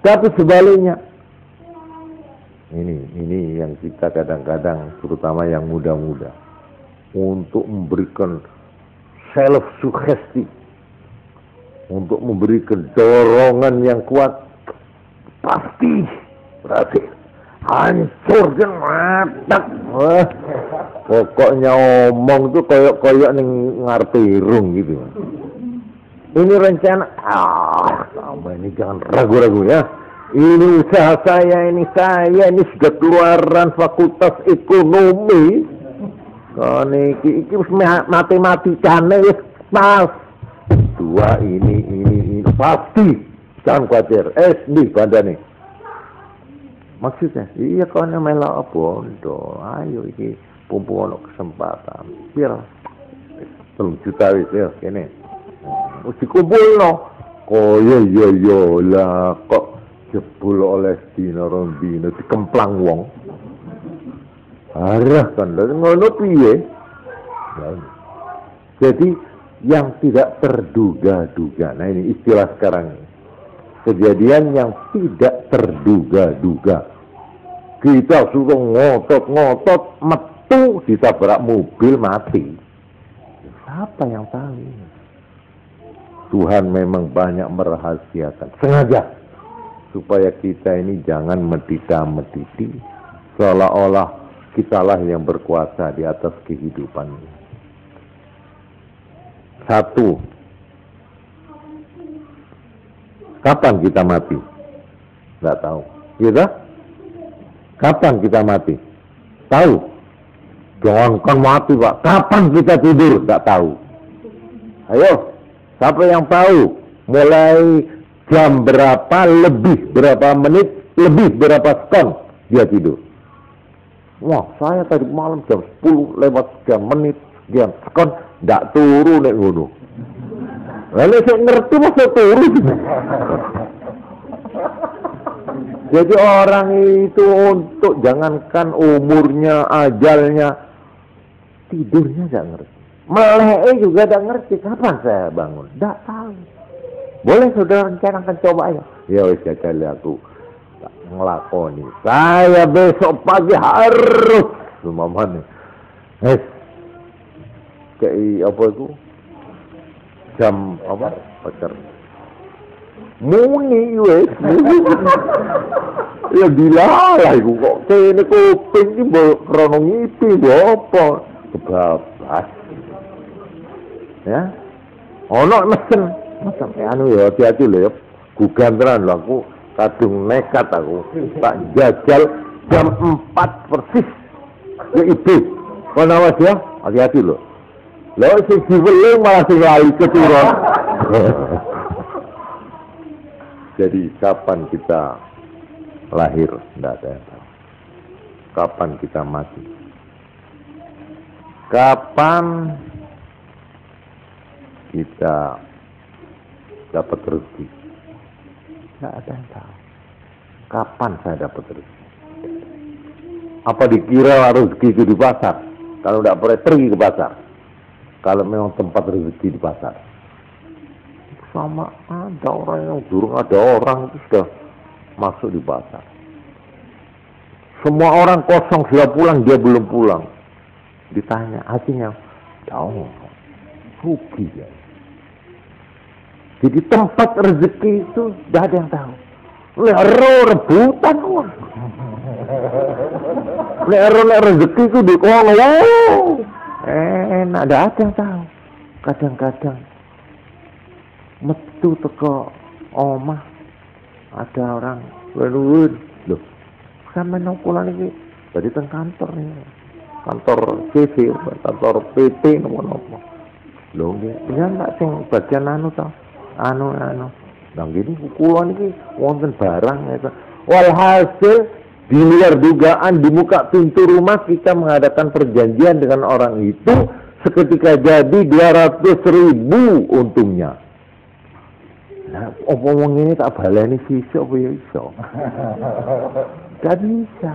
Tapi sebaliknya, ini yang kita kadang-kadang, terutama yang muda-muda, untuk memberikan self-sugesti, untuk memberikan dorongan yang kuat, pasti berhasil. Hancur kan matak. Pokoknya omong tuh koyok-koyok ning ngarepe irung gitu. Ini rencana, sama ini jangan ragu-ragu ya. Ini usaha saya ini sudah keluaran fakultas ekonomi. Kan iki matematikane wis pas. Dua ini pasti, jangan khawatir. Di bandane. Maksudnya, iya kau melok apa? Ayo iki pumpu ono kesempatan. Biar 3 juta wis ya kene. Wis dikumpulno. Koyo yo lah kok jebul oleh dina rong dina dikemplang wong. Arah kan ngono piye? Jadi yang tidak terduga-duga. Nah ini istilah sekarang ini. Kejadian yang tidak terduga-duga. Kita suruh ngotot-ngotot, metu ditabrak mobil mati. Siapa yang tahu? Tuhan memang banyak merahasiakan. Sengaja. Supaya kita ini jangan medita-mediti. Seolah-olah kitalah yang berkuasa di atas kehidupan ini. Satu, kapan kita mati? Nggak tahu. Gitu? Kapan kita mati? Tahu? Jangankan mati, Pak. Kapan kita tidur? Nggak tahu. Ayo, siapa yang tahu? Mulai jam berapa, lebih berapa menit, lebih berapa sekon dia tidur? Wah, saya tadi malam jam 10 lewat sekian menit, sekian sekon, nggak turu nek ngono. Lalu saya ngerti masa turu. Jadi orang itu untuk jangankan umurnya, ajalnya, tidurnya nggak ngerti. Melek juga nggak ngerti kapan saya bangun, nggak tahu. Boleh saudara rencanakan, coba aja. Ya wis kali aku ngelakoni. Saya besok pagi harus sumamane. Kayak apa itu? Jam apa? Pacar. Muni wis. Ya dilalah iku kok kene kuping iki mbok krono ngipi apa? Kebablas. Ya. Ono mesen anu ya hati-hati lho ya. Gugantran lho aku kadung nekat aku. Tak jajal jam 4 persis. Ya itu. Kono awas ya, hati-hati lho. Lho sing diweling malah sing lali keturun. Jadi kapan kita lahir, tidak ada yang tahu. Kapan kita mati? Kapan kita dapat rezeki? Tidak ada yang tahu. Kapan saya dapat rezeki? Apa dikira rezeki itu di pasar? Kalau tidak boleh pergi ke pasar. Kalau memang tempat rezeki di pasar. Sama ada orang yang durung ada orang itu sudah masuk di pasar. Semua orang kosong sudah pulang, dia belum pulang. Ditanya hasilnya, tahu, rugi ya. Jadi tempat rezeki itu tidak ada yang tahu. Lero rebutan uang. Lero rezeki itu di kolong. Enak, tidak ada yang tahu. Kadang-kadang metu teko omah ada orang weruun loh sampe nokulan iki tadi teng kantor nih kantor CV kantor PT nopo-nopo lho nggih ndak sing bagian anu ta anu nang gini kulon iki wonten barang itu walhasil di luar dugaan di muka pintu rumah kita mengadakan perjanjian dengan orang itu seketika jadi 200.000 untungnya. Nah, omong ini tak baleni sisuk apa ya iso. Gak bisa.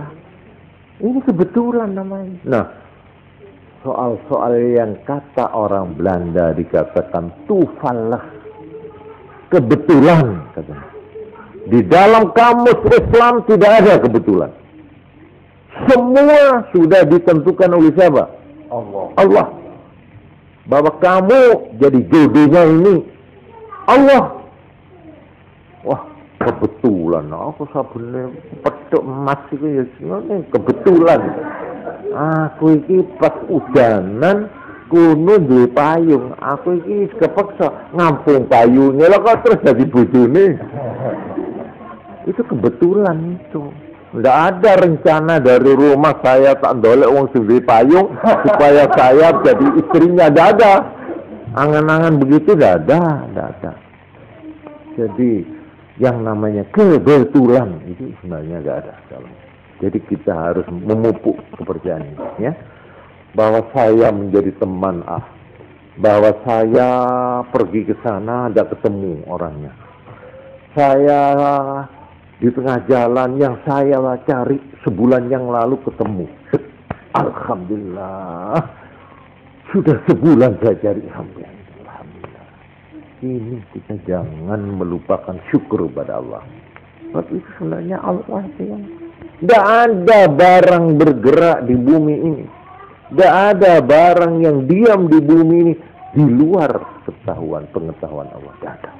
Ini kebetulan namanya. Nah, soal-soal yang kata orang Belanda dikatakan toevallig. Kebetulan katanya. Di dalam kamus Islam tidak ada kebetulan. Semua sudah ditentukan oleh siapa? Allah. Bahwa kamu jadi jodohnya ini Allah. Wah, kebetulan aku sabune pedhok emas iki ya kebetulan. Aku iki pas udanan kuno duwe payung. Aku iki kepeksa ngampung payungnya lho kok terus jadi bojone. Itu kebetulan itu. Nggak ada rencana dari rumah saya tak ndolek wong sing duwe payung supaya saya jadi istrinya, nggak ada. Angan-angan begitu nggak ada. Jadi yang namanya kebetulan itu sebenarnya nggak ada. Jadi kita harus memupuk kepercayaan ini, ya, bahwa saya menjadi teman bahwa saya pergi ke sana tidak ketemu orangnya. Saya di tengah jalan yang saya cari sebulan yang lalu ketemu. Alhamdulillah, sudah sebulan saya cari. Alhamdulillah. Ini kita jangan melupakan syukur kepada Allah. Sebab itu sebenarnya Allah yang tidak ada barang bergerak di bumi ini. Tidak ada barang yang diam di bumi ini di luar pengetahuan Allah. Tidak ada.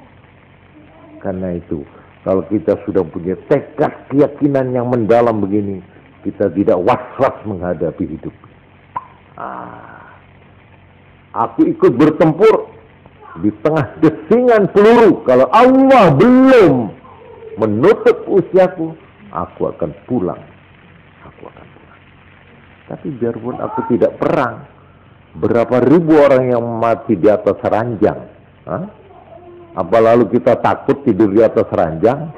Karena itu, kalau kita sudah punya tekad keyakinan yang mendalam begini, kita tidak was-was menghadapi hidup. Aku ikut bertempur, di tengah desingan peluru, kalau Allah belum menutup usiaku, aku akan pulang. Aku akan pulang. Tapi biarpun aku tidak perang, berapa ribu orang yang mati di atas ranjang. Apa lalu kita takut tidur di atas ranjang?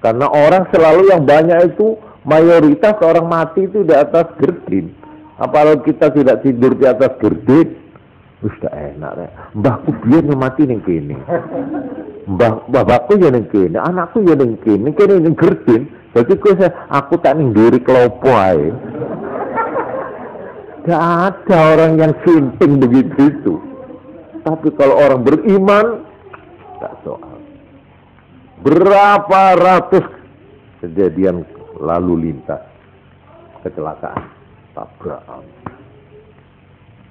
Karena orang selalu yang banyak itu, mayoritas orang mati itu di atas gerdin. Apa lalu kita tidak tidur di atas gerdin? Sudah enak ya. Mbahku biar mati ning kene. Mbahku ya ning kene, anakku ya ning kene, ning gerdin. Jadi aku tak ning nduri klopo ae. Gak ada orang yang sinting begitu itu. Tapi kalau orang beriman, tak soal. Berapa ratus kejadian lalu lintas, kecelakaan, tabrakan.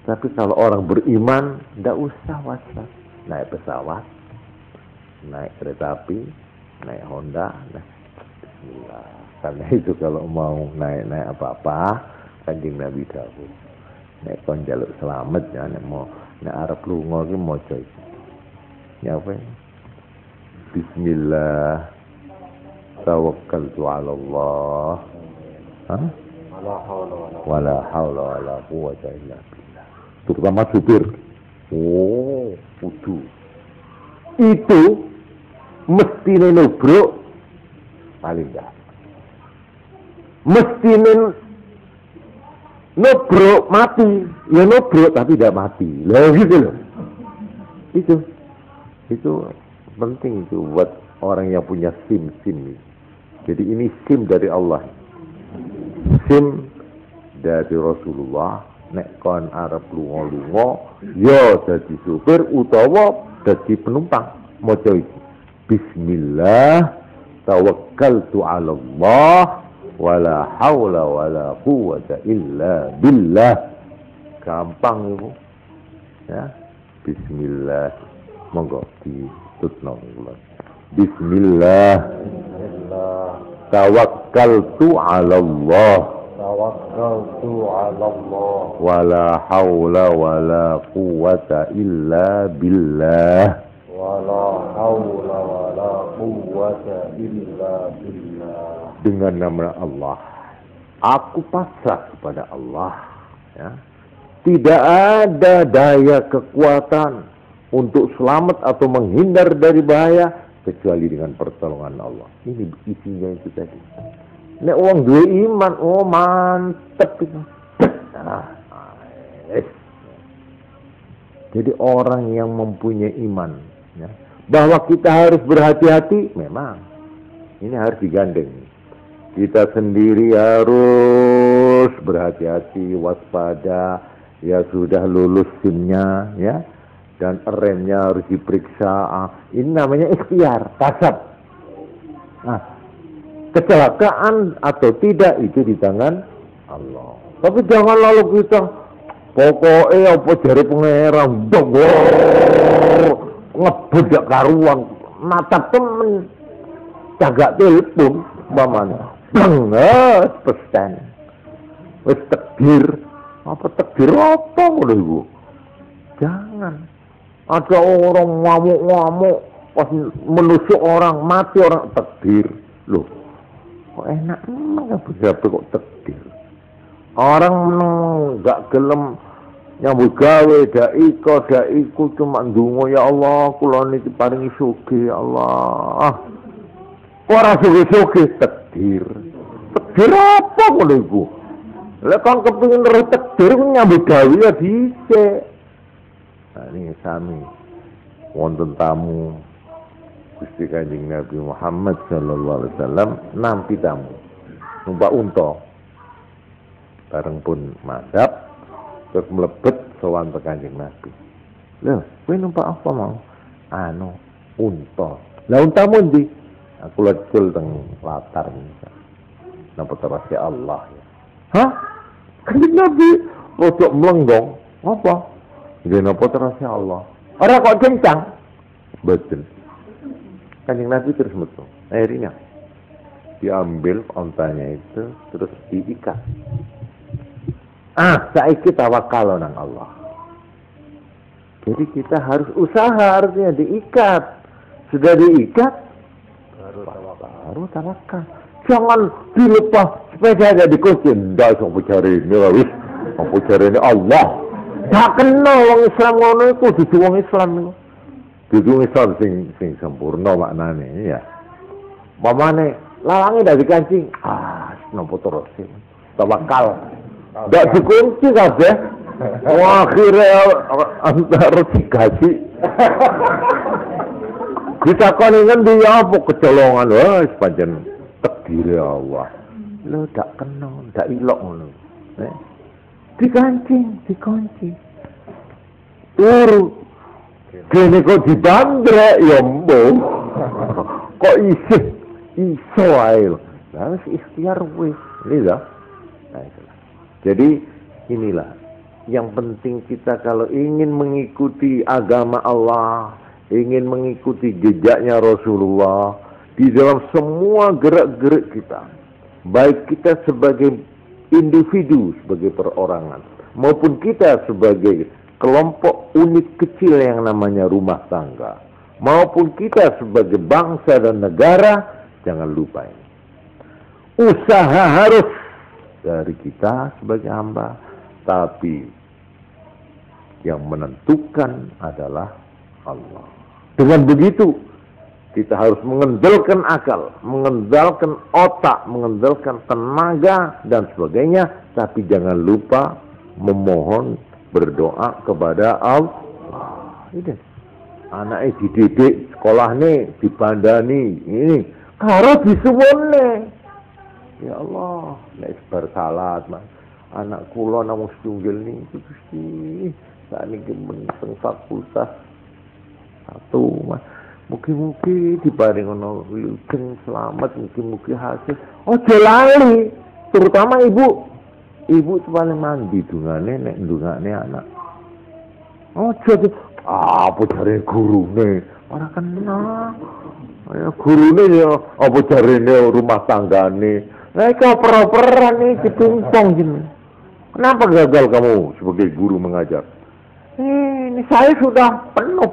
Tapi kalau orang beriman, tidak usah was-was. Naik pesawat, naik kereta api, naik Honda, bismillah. Karena itu kalau mau naik apa-apa, Kanjeng Nabi dawuh. Nek kon njaluk selamat ya, nek mau nek arep lunga ki maca iki. Ya apa? Bismillah. Tawakkaltu 'ala Allah. Wala haula wala quwwata illa billah. Terutama supir. Oh, kudu. Itu mesti nubruk paling enggak. Mesti nubruk mati. Ya nubruk tapi tidak mati. Lah gitu loh. Itu penting itu buat orang yang punya SIM. Jadi ini SIM dari Allah. SIM dari Rasulullah. Nek kon arep lunga-lunga ya dadi supir utawa dadi penumpang. Maca iki. Bismillah tawakkaltu 'ala Allah wala haula wala quwwata illa billah. Gampang itu. Ya. Bismillah. Monggo ditutno kula. Bismillah. Tawakkaltu 'ala Allah. Tawakkaltu 'ala Allah. Wala haula wala quwwata illa billah. Wala haula wala quwwata illa billah. Dengan nama Allah, aku pasrah kepada Allah. Ya. Tidak ada daya kekuatan untuk selamat atau menghindar dari bahaya kecuali dengan pertolongan Allah. Ini isinya itu tadi. Nek wong duwe iman, oh mantep itu. Jadi orang yang mempunyai iman, ya, bahwa kita harus berhati-hati, memang ini harus digandeng. Kita sendiri harus berhati-hati, waspada. Ya sudah lulus SIM-nya, ya, dan remnya harus diperiksa. Ini namanya ikhtiar, kasab. Kecelakaan atau tidak itu di tangan Allah. Tapi jangan lalu kita pokoknya apa jari pangeran ngebedak karuan natap temen cagak telepon mamanya pesan wis takdir apa takdir apa ngono iku. Jangan ada orang ngamuk-ngamuk pas menusuk orang mati orang takdir loh. Kok enak enggak bisa kok takdir. Orang enggak gelem nyambut gawe daiku cuma ndonga ya Allah kula niki paringi sugih ya Allah. Ora sugih takdir. Takdir apa ngono iku? Lek kon kepengin nero takdir nyambut gawe ya dhisik. Nah ini sami wonten tamu Gusti Kanjeng Nabi Muhammad sallallahu alaihi wasallam nampi tamu numpak unta bareng pun madhab terus mlebet sowan Kanjeng Nabi. Lho, kowe numpak apa mau? Unta. Lah untamu ndi? Aku lecul teng latar niki. Napa terasi Allah ya. Hah? Kanjeng Nabi rodok mlenggong. Apa? Nggih napa terasi Allah. Ora kok kencang. Betul. Kanjeng Nabi terus metu. Akhirnya diambil ontanya itu terus diikat. Saiki tawakal nang Allah. Jadi kita harus usaha, harusnya diikat. Sudah diikat, baru tawakal. Jangan dilepas sepeda aja dikunci. Ndak sok cari ini wis. Apa cari ini Allah. Tak kenal wong Islam ngono iku, dudu wong Islam iku. Dudu Islam sing sempurna maknane ya. Mamane lawange dak dikancing. Nopo terus sih. Tawakal. Ndak dikunci kabeh. Wah, akhirnya antara digaji. Kita kan ngendi apa kecolongan wah sepanjang takdir Allah. Lo tak kenal, tak ilok ngono. Dikancing, dikunci. Turu. Kene kok dibandrek ya mbok. Kok iso ae lho. Lah wis ikhtiar wis, lha. Nah, itulah. Jadi inilah yang penting kita kalau ingin mengikuti agama Allah, ingin mengikuti jejaknya Rasulullah di dalam semua gerak-gerik kita, baik kita sebagai individu, sebagai perorangan, maupun kita sebagai kelompok unit kecil yang namanya rumah tangga, maupun kita sebagai bangsa dan negara, jangan lupa ini. Usaha harus dari kita sebagai hamba, tapi yang menentukan adalah Allah. Dengan begitu, kita harus mengendalikan akal, mengendalikan otak, mengendalikan tenaga, dan sebagainya. Tapi jangan lupa memohon, berdoa kepada Allah. Ini anaknya dididik, sekolah nih, dibandani, ini. Karo disuwune. Ya Allah, nek bersalat, Mas. Anak kula namung setunggal niku Gusti. Sakniki teng fakultas 1, Mas. Mugi-mugi diparing ana wilujeng selamat, mugi-mugi hasil. Ojo lali, terutama ibu. Ibu itu paling mandi dungane nek ndungane anak. Ojo apa jare gurune? Ora kenal. Ya gurune ya apa jarene rumah tanggane. Nah, kau per-peran nih ditumpang gini. Kenapa gagal kamu sebagai guru mengajar? Ini saya sudah penuh,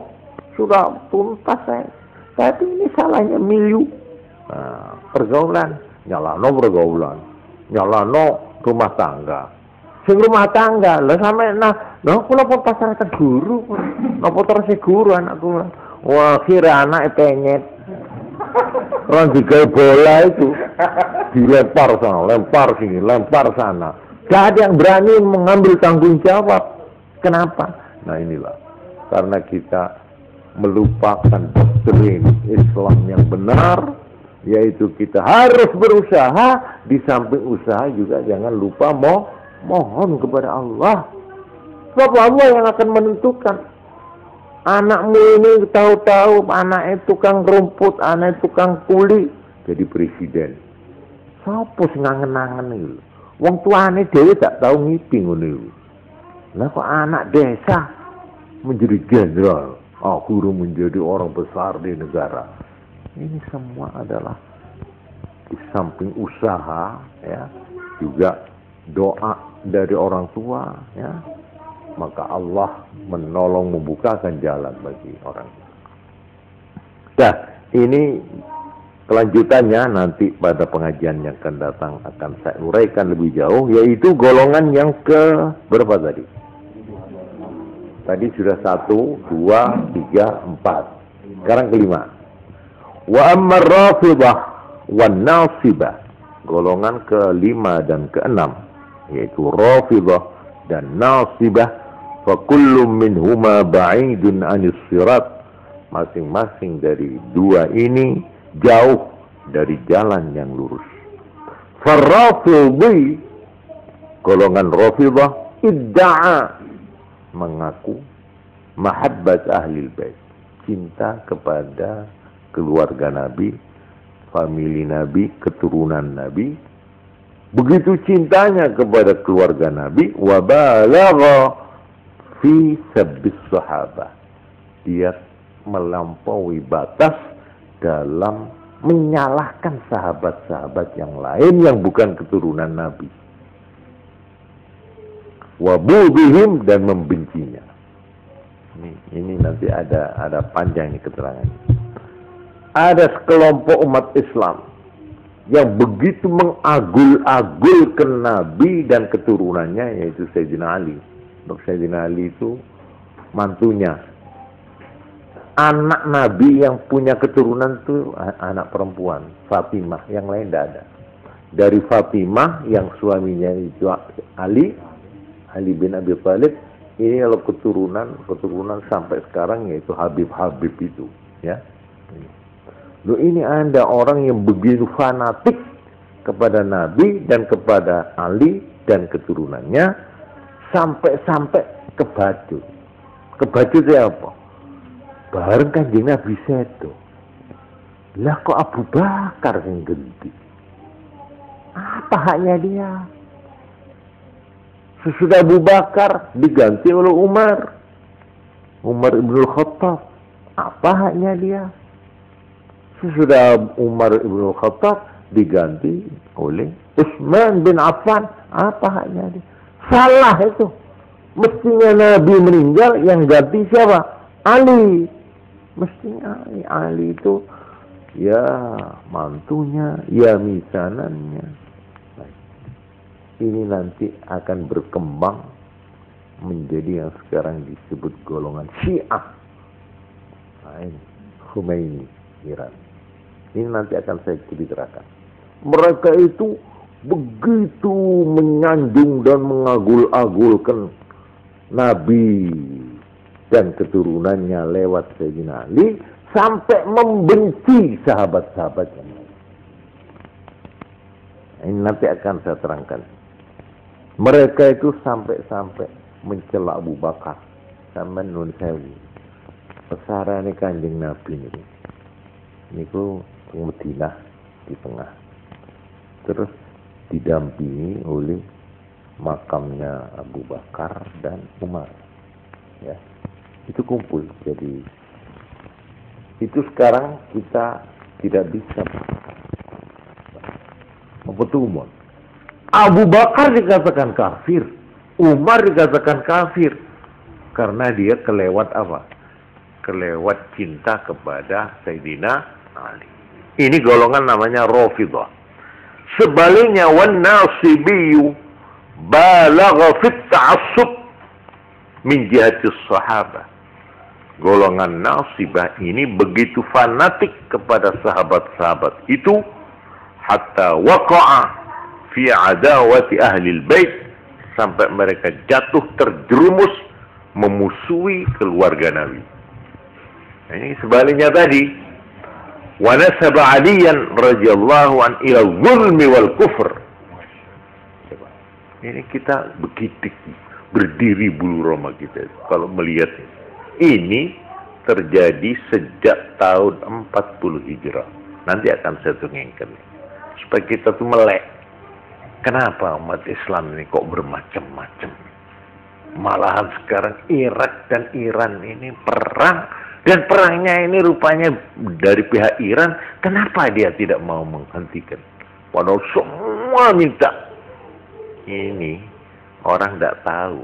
sudah tuntas saya. Tapi ini salahnya milieu. Nah, pergaulan, nyalano pergaulan, nyalano rumah tangga. Sing rumah tangga, lah sampe kula pun pasar ke guru, napa terus guru anak kula. Wah, kira anak penyet. Orang digawe bola itu dilempar sana, lempar sini, lempar sana. Gak ada yang berani mengambil tanggung jawab. Kenapa? Nah inilah, karena kita melupakan doktrin Islam yang benar, yaitu kita harus berusaha. Di samping usaha juga jangan lupa mohon kepada Allah. Sebab Allah yang akan menentukan. Anakmu ini tahu-tahu anaknya tukang rumput, anaknya tukang kuli, jadi presiden. Sopo sing ngangen-angen iki? Wong tuane dhewe tak tahu ngipi ngono iku. Lah kok anak desa menjadi jenderal, guru menjadi orang besar di negara. Ini semua adalah di samping usaha ya, juga doa dari orang tua ya. Maka Allah menolong membukakan jalan bagi orang itu. Nah, ini kelanjutannya nanti pada pengajian yang akan datang akan saya uraikan lebih jauh, yaitu golongan yang ke berapa tadi? Tadi sudah 1, 2, 3, 4. Sekarang kelima. Wa ammar rafidah wan nasibah. Golongan kelima dan keenam, yaitu rafidah dan nasibah. Fakullu minhuma ba'idun anis sirat. Masing-masing dari dua ini jauh dari jalan yang lurus. Farrafidhi, golongan rafidah, idda'a, mengaku mahabbat ahlil bait, cinta kepada keluarga Nabi, famili Nabi, keturunan Nabi. Begitu cintanya kepada keluarga Nabi, wa balagha fi sabbis sahabah, dia melampaui batas dalam menyalahkan sahabat-sahabat yang lain yang bukan keturunan Nabi. Wa bughihim, dan membencinya. Ini nanti ada panjang ini keterangannya. Ada sekelompok umat Islam yang begitu mengagul-agulkan Nabi dan keturunannya, yaitu Sayyidina Ali. Untuk Sayyidina Ali itu mantunya. Anak Nabi yang punya keturunan itu anak perempuan, Fatimah. Yang lain tidak ada. Dari Fatimah yang suaminya itu Ali bin Abi Thalib, ini kalau keturunan sampai sekarang yaitu Habib itu, ya. Loh, ini ada orang yang begitu fanatik kepada Nabi dan kepada Ali dan keturunannya sampai ke baju. Ke baju itu apa? Bareng Kanjeng Nabi sedo. Lah kok Abu Bakar yang ganti? Apa haknya dia? Sesudah Abu Bakar diganti oleh Umar Ibn Khattab. Apa haknya dia? Sesudah Umar Ibn Khattab diganti oleh Utsman bin Affan. Apa haknya dia? Salah itu. Mestinya Nabi meninggal, yang ganti siapa? Ali. Mestinya Ali itu ya mantunya, ya misanannya. Ini nanti akan berkembang menjadi yang sekarang disebut golongan Syiah. Khomeini, Iran. Ini nanti akan saya ceritakan. Mereka itu begitu menyanjung dan mengagul-agulkan Nabi dan keturunannya lewat Sayyidina Ali, sampai membenci sahabat-sahabat yang lain. Ini nanti akan saya terangkan. Mereka itu sampai mencela Abu Bakar. Sampai nun sewu. Pesarane Kanjeng Nabi ini. Niku Madinah di tengah. Terus didampingi oleh makamnya Abu Bakar dan Umar. Ya. Itu kumpul. Jadi itu sekarang kita tidak bisa mempertemuan. Abu Bakar dikatakan kafir, Umar dikatakan kafir karena dia kelewat apa? Kelewat cinta kepada Sayyidina Ali. Ini golongan namanya Rafidhah. Sebaliknya wan Nasibiyyu balagha fit ta'assub min jihati sahabah. Golongan Nasibah ini begitu fanatik kepada sahabat-sahabat itu hatta waqa'a fi adawati ahli al-bait, sampai mereka jatuh terjerumus memusuhi keluarga Nabi. Nah, ini sebaliknya tadi, wa nasaba Aliyan radhiyallahu an ila zulmi wal kufr. Ini kita begidik, berdiri bulu roma kita kalau melihat ini terjadi sejak tahun 40 Hijrah. Nanti akan saya dongengkan supaya kita tuh melek. Kenapa umat Islam ini kok bermacam-macam? Malahan sekarang Irak dan Iran ini perang, dan perangnya ini rupanya dari pihak Iran. Kenapa dia tidak mau menghentikan? Padahal semua minta. Ini orang tidak tahu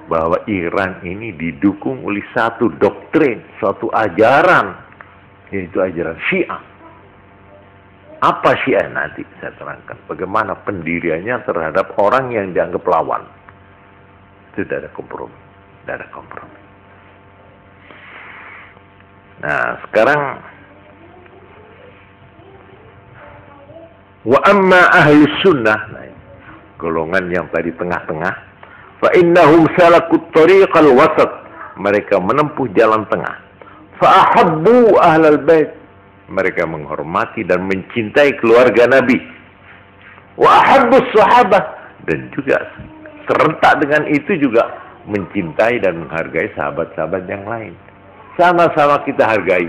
bahwa Iran ini didukung oleh satu doktrin, suatu ajaran, yaitu ajaran Syiah. Apa Syiah nanti saya terangkan. Bagaimana pendiriannya terhadap orang yang dianggap lawan. Itu tidak ada kompromi. Tidak ada kompromi. Nah, sekarang wa amma ahli sunnah, nah, golongan yang tadi tengah-tengah, fa innahum salakut tariqal wasat, mereka menempuh jalan tengah. Fa ahabbu ahlal bait, mereka menghormati dan mencintai keluarga Nabi. Wa ahabbus sahabah, dan juga serentak dengan itu juga mencintai dan menghargai sahabat-sahabat yang lain. Sama-sama kita hargai.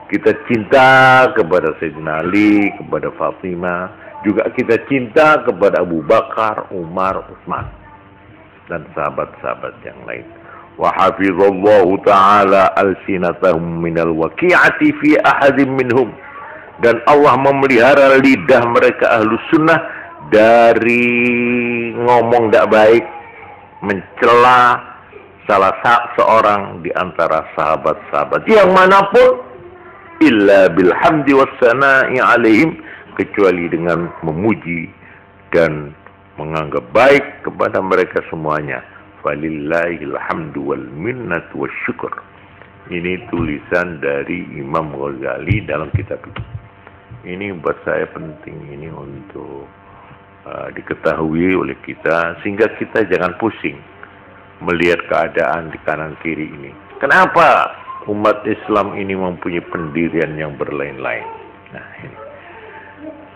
Kita cinta kepada Sayyidina Ali, kepada Fatimah, juga kita cinta kepada Abu Bakar, Umar, Utsman, dan sahabat-sahabat yang lain. Wa hafizallahu ta'ala alsinatahum minal waqi'ati fi ahadin minhum, dan Allah memelihara lidah mereka ahlu sunnah dari ngomong tidak baik, mencela salah seorang di antara sahabat-sahabat yang manapun illa bilhamdi wassana'i alaihim, kecuali dengan memuji dan menganggap baik kepada mereka semuanya. Falillahil hamdu wal minnatu wassyukur. Ini tulisan dari Imam Ghazali dalam kitab itu. Ini buat saya penting ini untuk diketahui oleh kita, sehingga kita jangan pusing melihat keadaan di kanan kiri ini. Kenapa umat Islam ini mempunyai pendirian yang berlain-lain? Nah, ini.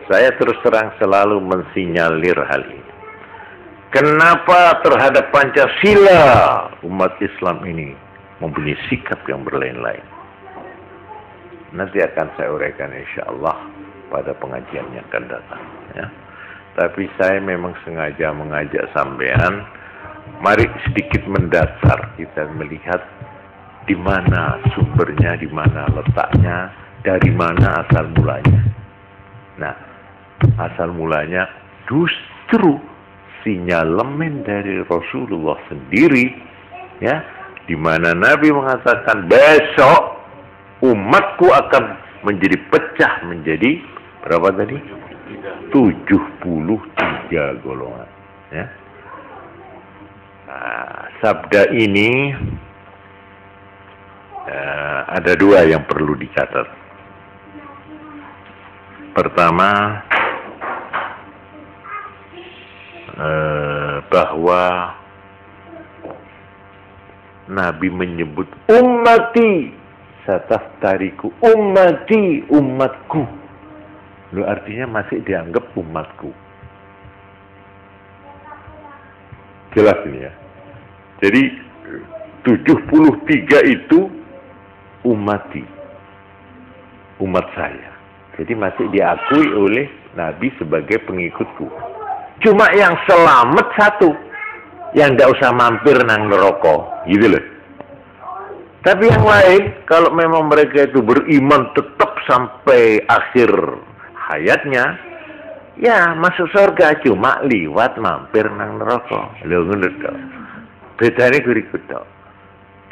Saya terus terang selalu mensinyalir hal ini. Kenapa terhadap Pancasila umat Islam ini mempunyai sikap yang berlain-lain? Nanti akan saya uraikan insya-Allah pada pengajian yang akan datang. Ya. Tapi saya memang sengaja mengajak sampean, mari sedikit mendasar kita melihat di mana sumbernya, di mana letaknya, dari mana asal mulanya. Nah, asal mulanya justru sinyalemen dari Rasulullah sendiri, ya, di mana Nabi mengatakan besok umatku akan menjadi pecah menjadi berapa tadi? 73 golongan. Ya. Nah, sabda ini ada dua yang perlu dicatat. Pertama, bahwa Nabi menyebut ummati sataftariku, ummati, umatku. Lu artinya masih dianggap umatku. Jelas ini ya. Jadi 73 itu ummati, umat saya. Jadi masih diakui oleh Nabi sebagai pengikutku. Cuma yang selamat satu, yang tidak usah mampir nang neraka, gitu loh. Tapi yang lain, kalau memang mereka itu beriman tetap sampai akhir hayatnya, ya masuk surga, cuma liwat mampir nang neraka. Lho ngono to. Bedane berikut to.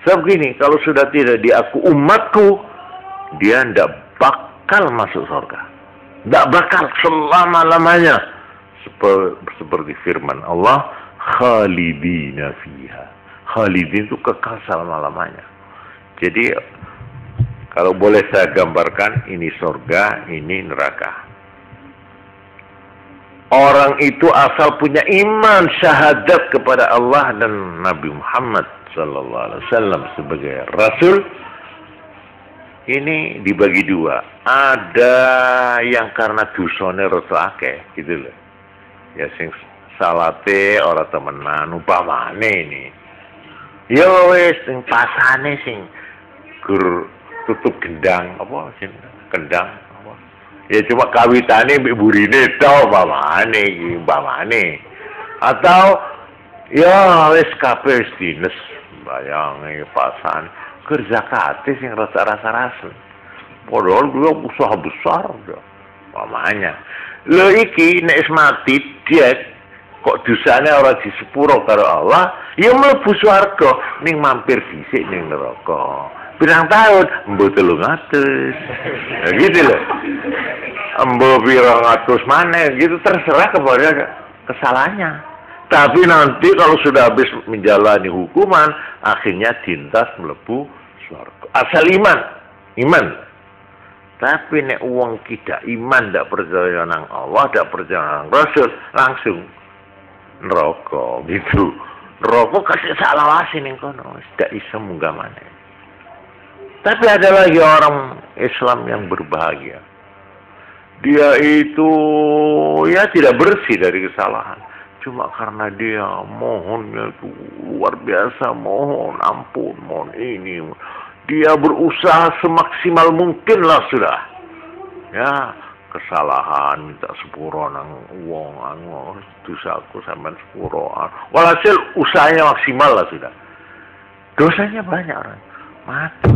Sebab gini, kalau sudah tidak diaku umatku, dia tidak bakal masuk surga. Tidak bakal selama-lamanya. Seperti firman Allah, khalidina fiha. Khalidin itu kekal selama-lamanya. Jadi kalau boleh saya gambarkan, ini surga, ini neraka. Orang itu asal punya iman syahadat kepada Allah dan Nabi Muhammad sallallahu alaihi wasallam sebagai rasul, ini dibagi dua. Ada yang karena dosane rada akeh gitu loh. Ya sing salate ora temenan upamane ini. Ya wis sing pasane sing gur tutup gendang apa sing kendang apa. Ya cuma kawitane mbek burine tok upamane iki upamane. Atau ya wis kabeh wis dines bayange pasan kerja zakate sing rasa-rasa. Padahal dia usaha besar udah. Upamanya. Lho iki nek mati dia kok dosane ora disepuro karo Allah, ya mlebu swarga ning mampir dhisik ning neraka. Pirang tahun? Mbok 300. Nah, gitu loh. Mbok 200 maneh gitu, terserah kepada kesalahannya. Tapi nanti kalau sudah habis menjalani hukuman, akhirnya dintas mlebu swarga. Asal iman. Tapi nek wong tidak iman, tidak percaya nang Allah, tidak percaya nang Rasul, langsung neraka gitu. Neraka kasih salawase ning kono, tidak bisa munggah maneh. Tapi ada lagi orang Islam yang berbahagia. Dia itu ya tidak bersih dari kesalahan. Cuma karena dia mohonnya itu luar biasa, mohon ampun, mohon ini. Dia berusaha semaksimal mungkin lah sudah. Ya, kesalahan minta sepuro nang wong anu dosaku sampean sepuro. Walhasil usahanya maksimal lah sudah. Dosanya banyak orang. Mati.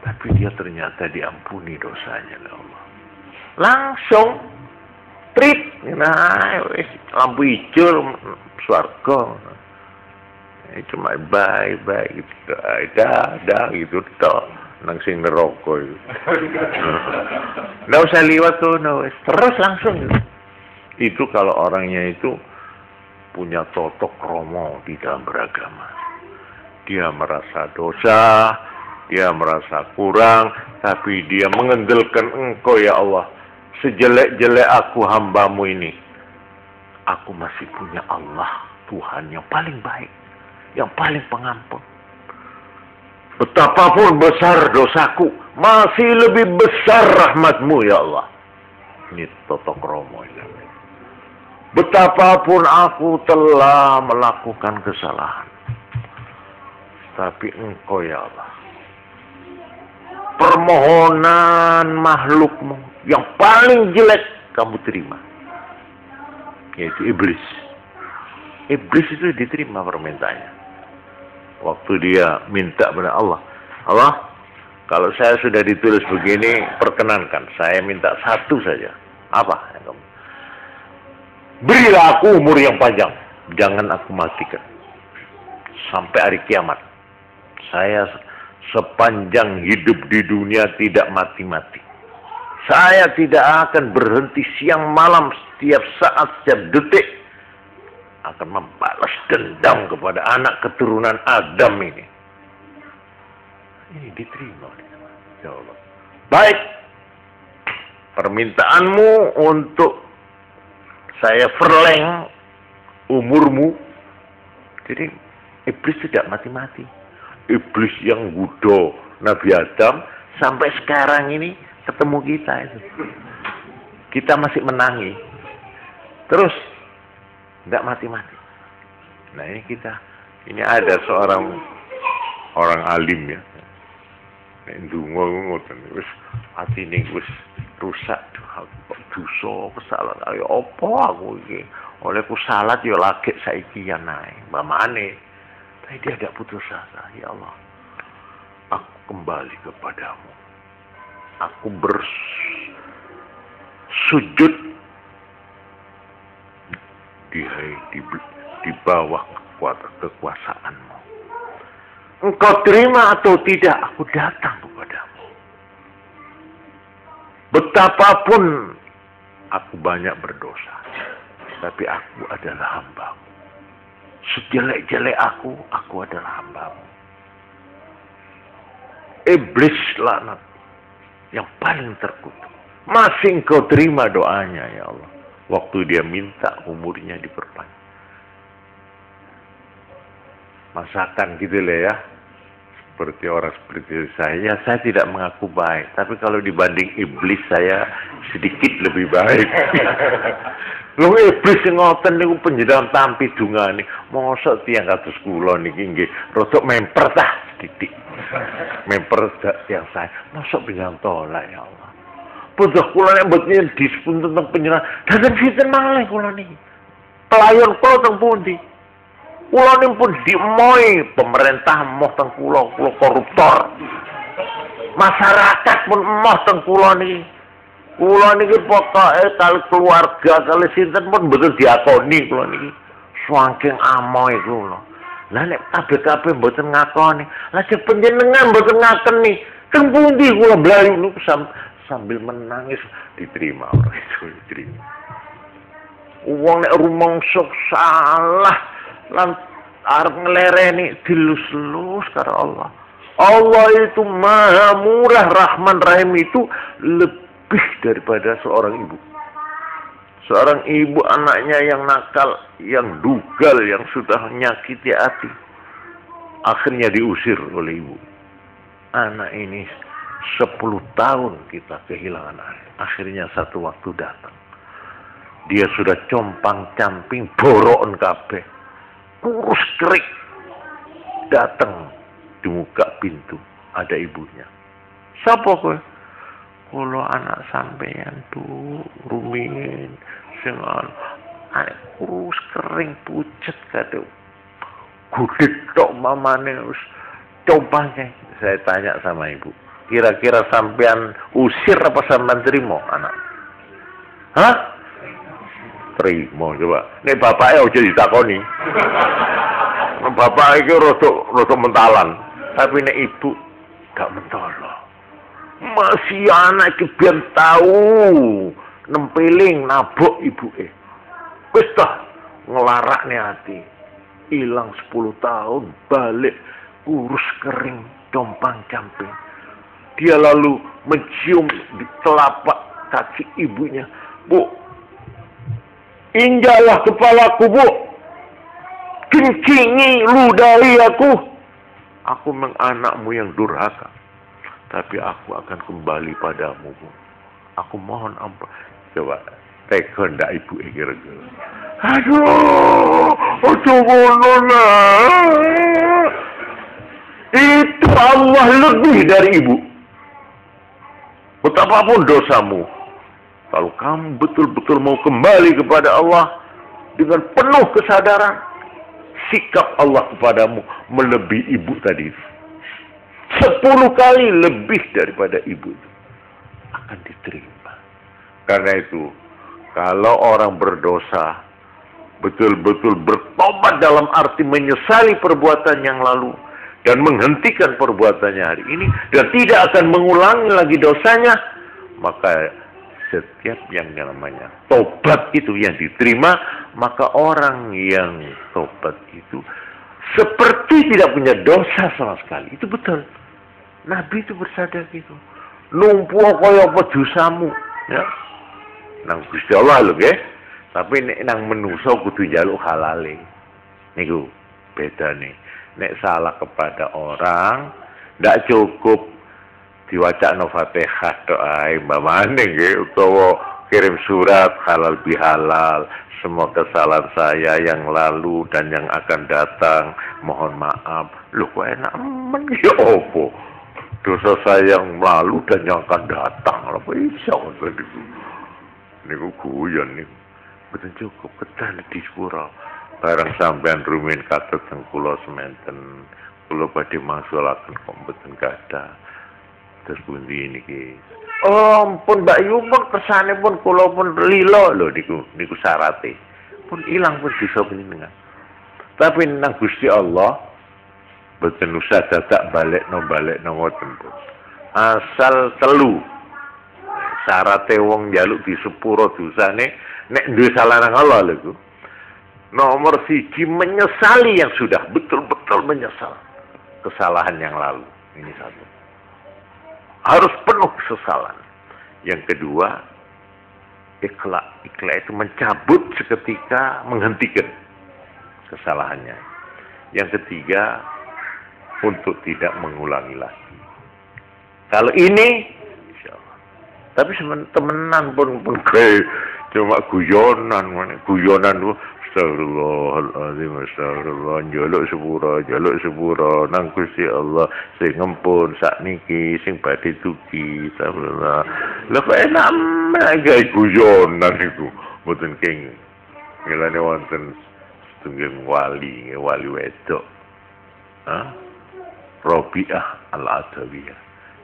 Tapi dia ternyata diampuni dosanya oleh Allah. Langsung trip, nah, lampu hijau swarga. Cuma baik-baik gitu. Dah gitu toh. Nang sing neraka itu. Nggak usah liwat tuh, terus langsung gitu. Itu kalau orangnya itu punya totok kromo di dalam beragama. Dia merasa dosa, dia merasa kurang, tapi dia mengendalkan Engkau ya Allah. Sejelek-jelek aku hambamu ini, aku masih punya Allah, Tuhan yang paling baik, yang paling pengampun. Betapapun besar dosaku, masih lebih besar rahmatmu ya Allah. Ini totok kromo ini. Betapapun aku telah melakukan kesalahan, tapi Engkau ya Allah, permohonan makhlukmu yang paling jelek kamu terima, yaitu iblis. Iblis itu diterima permintaannya. Waktu dia minta kepada Allah, Allah, kalau saya sudah ditulis begini, perkenankan, saya minta satu saja. Apa yang kamu? Berilah aku umur yang panjang, jangan aku matikan sampai hari kiamat. Saya sepanjang hidup di dunia tidak mati-mati. Saya tidak akan berhenti siang malam, setiap saat, setiap detik akan membalas dendam kepada anak keturunan Adam ini. Ini diterima, ya Allah. Baik, permintaanmu untuk saya verleng umurmu. Jadi iblis tidak mati-mati. Iblis yang gudo Nabi Adam sampai sekarang ini ketemu kita itu. Kita masih menangi. Terus tidak mati-mati. Nah ini kita. Ini ada seorang orang alim ya. Ndonga ngoten wis atine wis rusak dosa kesalahan. Ayo apa aku iki? Olehku salat ya lagi saiki ya nae. Mamane. Tapi dia tidak putus asa. Ya Allah, aku kembali kepadamu. Aku bersujud di bawah kekuasaanmu. Engkau terima atau tidak, aku datang kepadamu. Betapapun aku banyak berdosa, tapi aku adalah hambamu. Sejelek-jelek aku adalah hambamu. Iblis laknat yang paling terkutuk, masih engkau terima doanya ya Allah. Waktu dia minta umurnya diperpanjang. Masakan gitu lah ya. Seperti orang seperti saya tidak mengaku baik. Tapi kalau dibanding iblis, saya sedikit lebih baik. Loh iblis ngoten niku penjenengan tampi dungane. Mosok tiyang kados kula niki nggih rodok memper tah sithik. Memper yang saya. Mosok penjenengan tolak ya Allah. Putuh kula nek mboten dispun tentang penjenengan. Dadan sinten malih kula niki. Pelayan kula teng pundi? Kula niki pun dimoi pemerintah moh teng kula koruptor. Masyarakat pun moh teng kula niki. Kula niki pokoke kali keluarga kali sinten pun mboten diakoni kula niki. Saking amoe kula. Lah nek kabeh-kabeh mboten ngakoni, lah panjenengan mboten ngakeni. Teng pundi kula blayu niku sambil menangis diterima orang itu diterima. Wong nek rumangsa salah lan arep nglereni dilus-lus karo Allah. Allah itu Maha Murah, Rahman Rahim itu lebih daripada seorang ibu. Seorang ibu anaknya yang nakal, yang dugal, yang sudah menyakiti hati, akhirnya diusir oleh ibu. Anak ini 10 tahun kita kehilangan anak. Akhirnya satu waktu datang. Dia sudah compang-camping, borokan kabeh, kurus kerik. Datang di muka pintu, ada ibunya. Sapa kowe? Kula anak sampeyan tuh rumiyin sing anak kurus kering pucet kado. Gudeg tok mamane wis compangnya. Saya tanya sama ibu, kira-kira sampean usir apa sampean terima anak? Hah? Terima coba. Nek bapaknya aja ditakoni. bapak iki rada mentalan. Tapi nek ibu gak mentolo. Masih anak iki biyen tahu nempeling nabok ibuke. Wis dah ngelarakne ati. Hilang 10 tahun, balik kurus kering, compang-camping. Dia lalu mencium di telapak kaki ibunya. Bu, injaklah kepalaku, Bu. Kencingi ludahi aku. Aku memang anakmu yang durhaka. Tapi aku akan kembali padamu, Bu. Aku mohon ampun. Coba, tega ndak ibu kira-kira. Aduh, ngono lah. Itu Allah lebih dari ibu. Betapapun dosamu, kalau kamu betul-betul mau kembali kepada Allah dengan penuh kesadaran, sikap Allah kepadamu melebihi ibu tadi itu. 10 kali lebih daripada ibu itu akan diterima. Karena itu, kalau orang berdosa betul-betul bertobat dalam arti menyesali perbuatan yang lalu dan menghentikan perbuatannya hari ini dan tidak akan mengulangi lagi dosanya, maka setiap yang namanya tobat itu yang diterima, maka orang yang tobat itu seperti tidak punya dosa sama sekali. Itu betul. Nabi itu bersabda gitu. Numpuh kaya apa dosamu, ya. Nang Gusti Allah lho nggih. Tapi nek nang menungso kudu njaluk halale. Niku bedane. Nek salah kepada orang, ndak cukup diwacakno Fatihah doa mbamane nggih utawa kirim surat halal bihalal, semua kesalahan saya yang lalu dan yang akan datang mohon maaf. Lho kok enak men ya opo? Dosa saya yang lalu dan yang akan datang apa iso niku guyon niku. Mboten cukup kedah di sepura. Barang sampean rumin katut teng kula sementen, kula badhe mangsulaken kok mboten gadah. Terus pundi niki? Oh, ampun Mbak Yu pun kesane pun kula pun lila lho niku syarate. Pun ilang pun bisa panjenengan. Tapi nang Gusti Allah mboten usah dadak balekno ngoten pun. Asal telu. Syarate wong njaluk di sepuro dosane nek duwe salah nang Allah lho. Nomor 1 menyesali yang sudah betul-betul menyesal kesalahan yang lalu. Ini satu. Harus penuh kesesalan. Yang kedua, ikhla. Ikhla itu mencabut seketika, menghentikan kesalahannya. Yang ketiga, untuk tidak mengulangi lagi. Kalau ini, insya Allah. Tapi temenan pun kayak cuma guyonan itu. Astagfirullahaladzim, astagfirullah, njaluk sepura nang Gusti Allah sing ngempun sakniki sing badhe dugi astagfirullah. Lha kok enak gawe guyonan iku mboten kenging. Ngelane wonten setunggal wali wedok. Rabi'ah al-Adawiyah.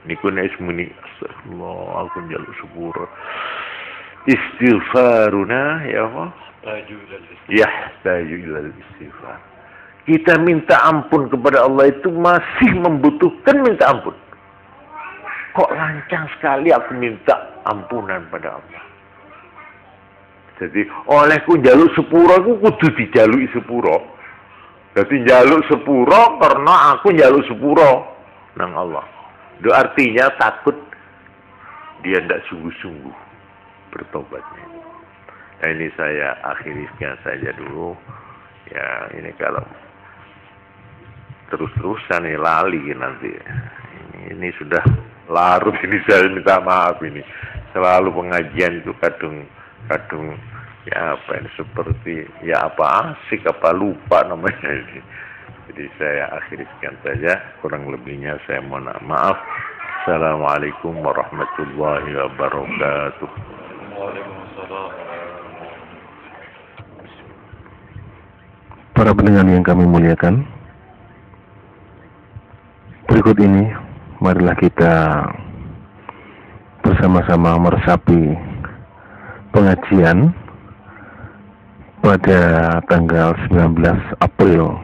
Niku nek muni astagfirullah aku njaluk sepura. Istighfaruna ya Allah. Yahtaju ilal istighfar. Kita minta ampun kepada Allah itu masih membutuhkan minta ampun. Kok lancang sekali aku minta ampunan pada Allah. Jadi olehku njaluk sepuro aku kudu dijaluki sepuro. Jadi njaluk sepuro karena aku njaluk sepuro nang Allah. Itu artinya takut dia tidak sungguh-sungguh bertobatnya. Nah, ini saya akhiri sekian saja dulu. Ya, ini kalau terus-terusan nih lali nanti. Ini sudah larut ini, saya minta maaf ini. Selalu pengajian itu kadung ya apa ini seperti ya apa asik apa lupa namanya ini. Jadi saya akhiri sekian saja. Kurang lebihnya saya mohon maaf. Assalamualaikum warahmatullahi wabarakatuh. Waalaikumsalam. Para pendengar yang kami muliakan, berikut ini marilah kita bersama-sama meresapi pengajian pada tanggal 19 April